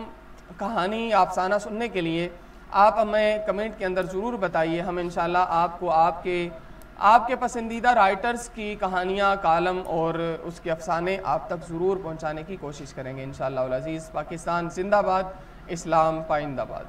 Speaker 1: कहानी या अफसाना सुनने के लिए आप हमें कमेंट के अंदर ज़रूर बताइए। हम इंशाल्लाह आपको आपके पसंदीदा राइटर्स की कहानियाँ, कालम और उसके अफसाने आप तक ज़रूर पहुँचाने की कोशिश करेंगे इंशाअल्लाह अज़ीज़। पाकिस्तान जिंदाबाद, इस्लाम पाइंदाबाद।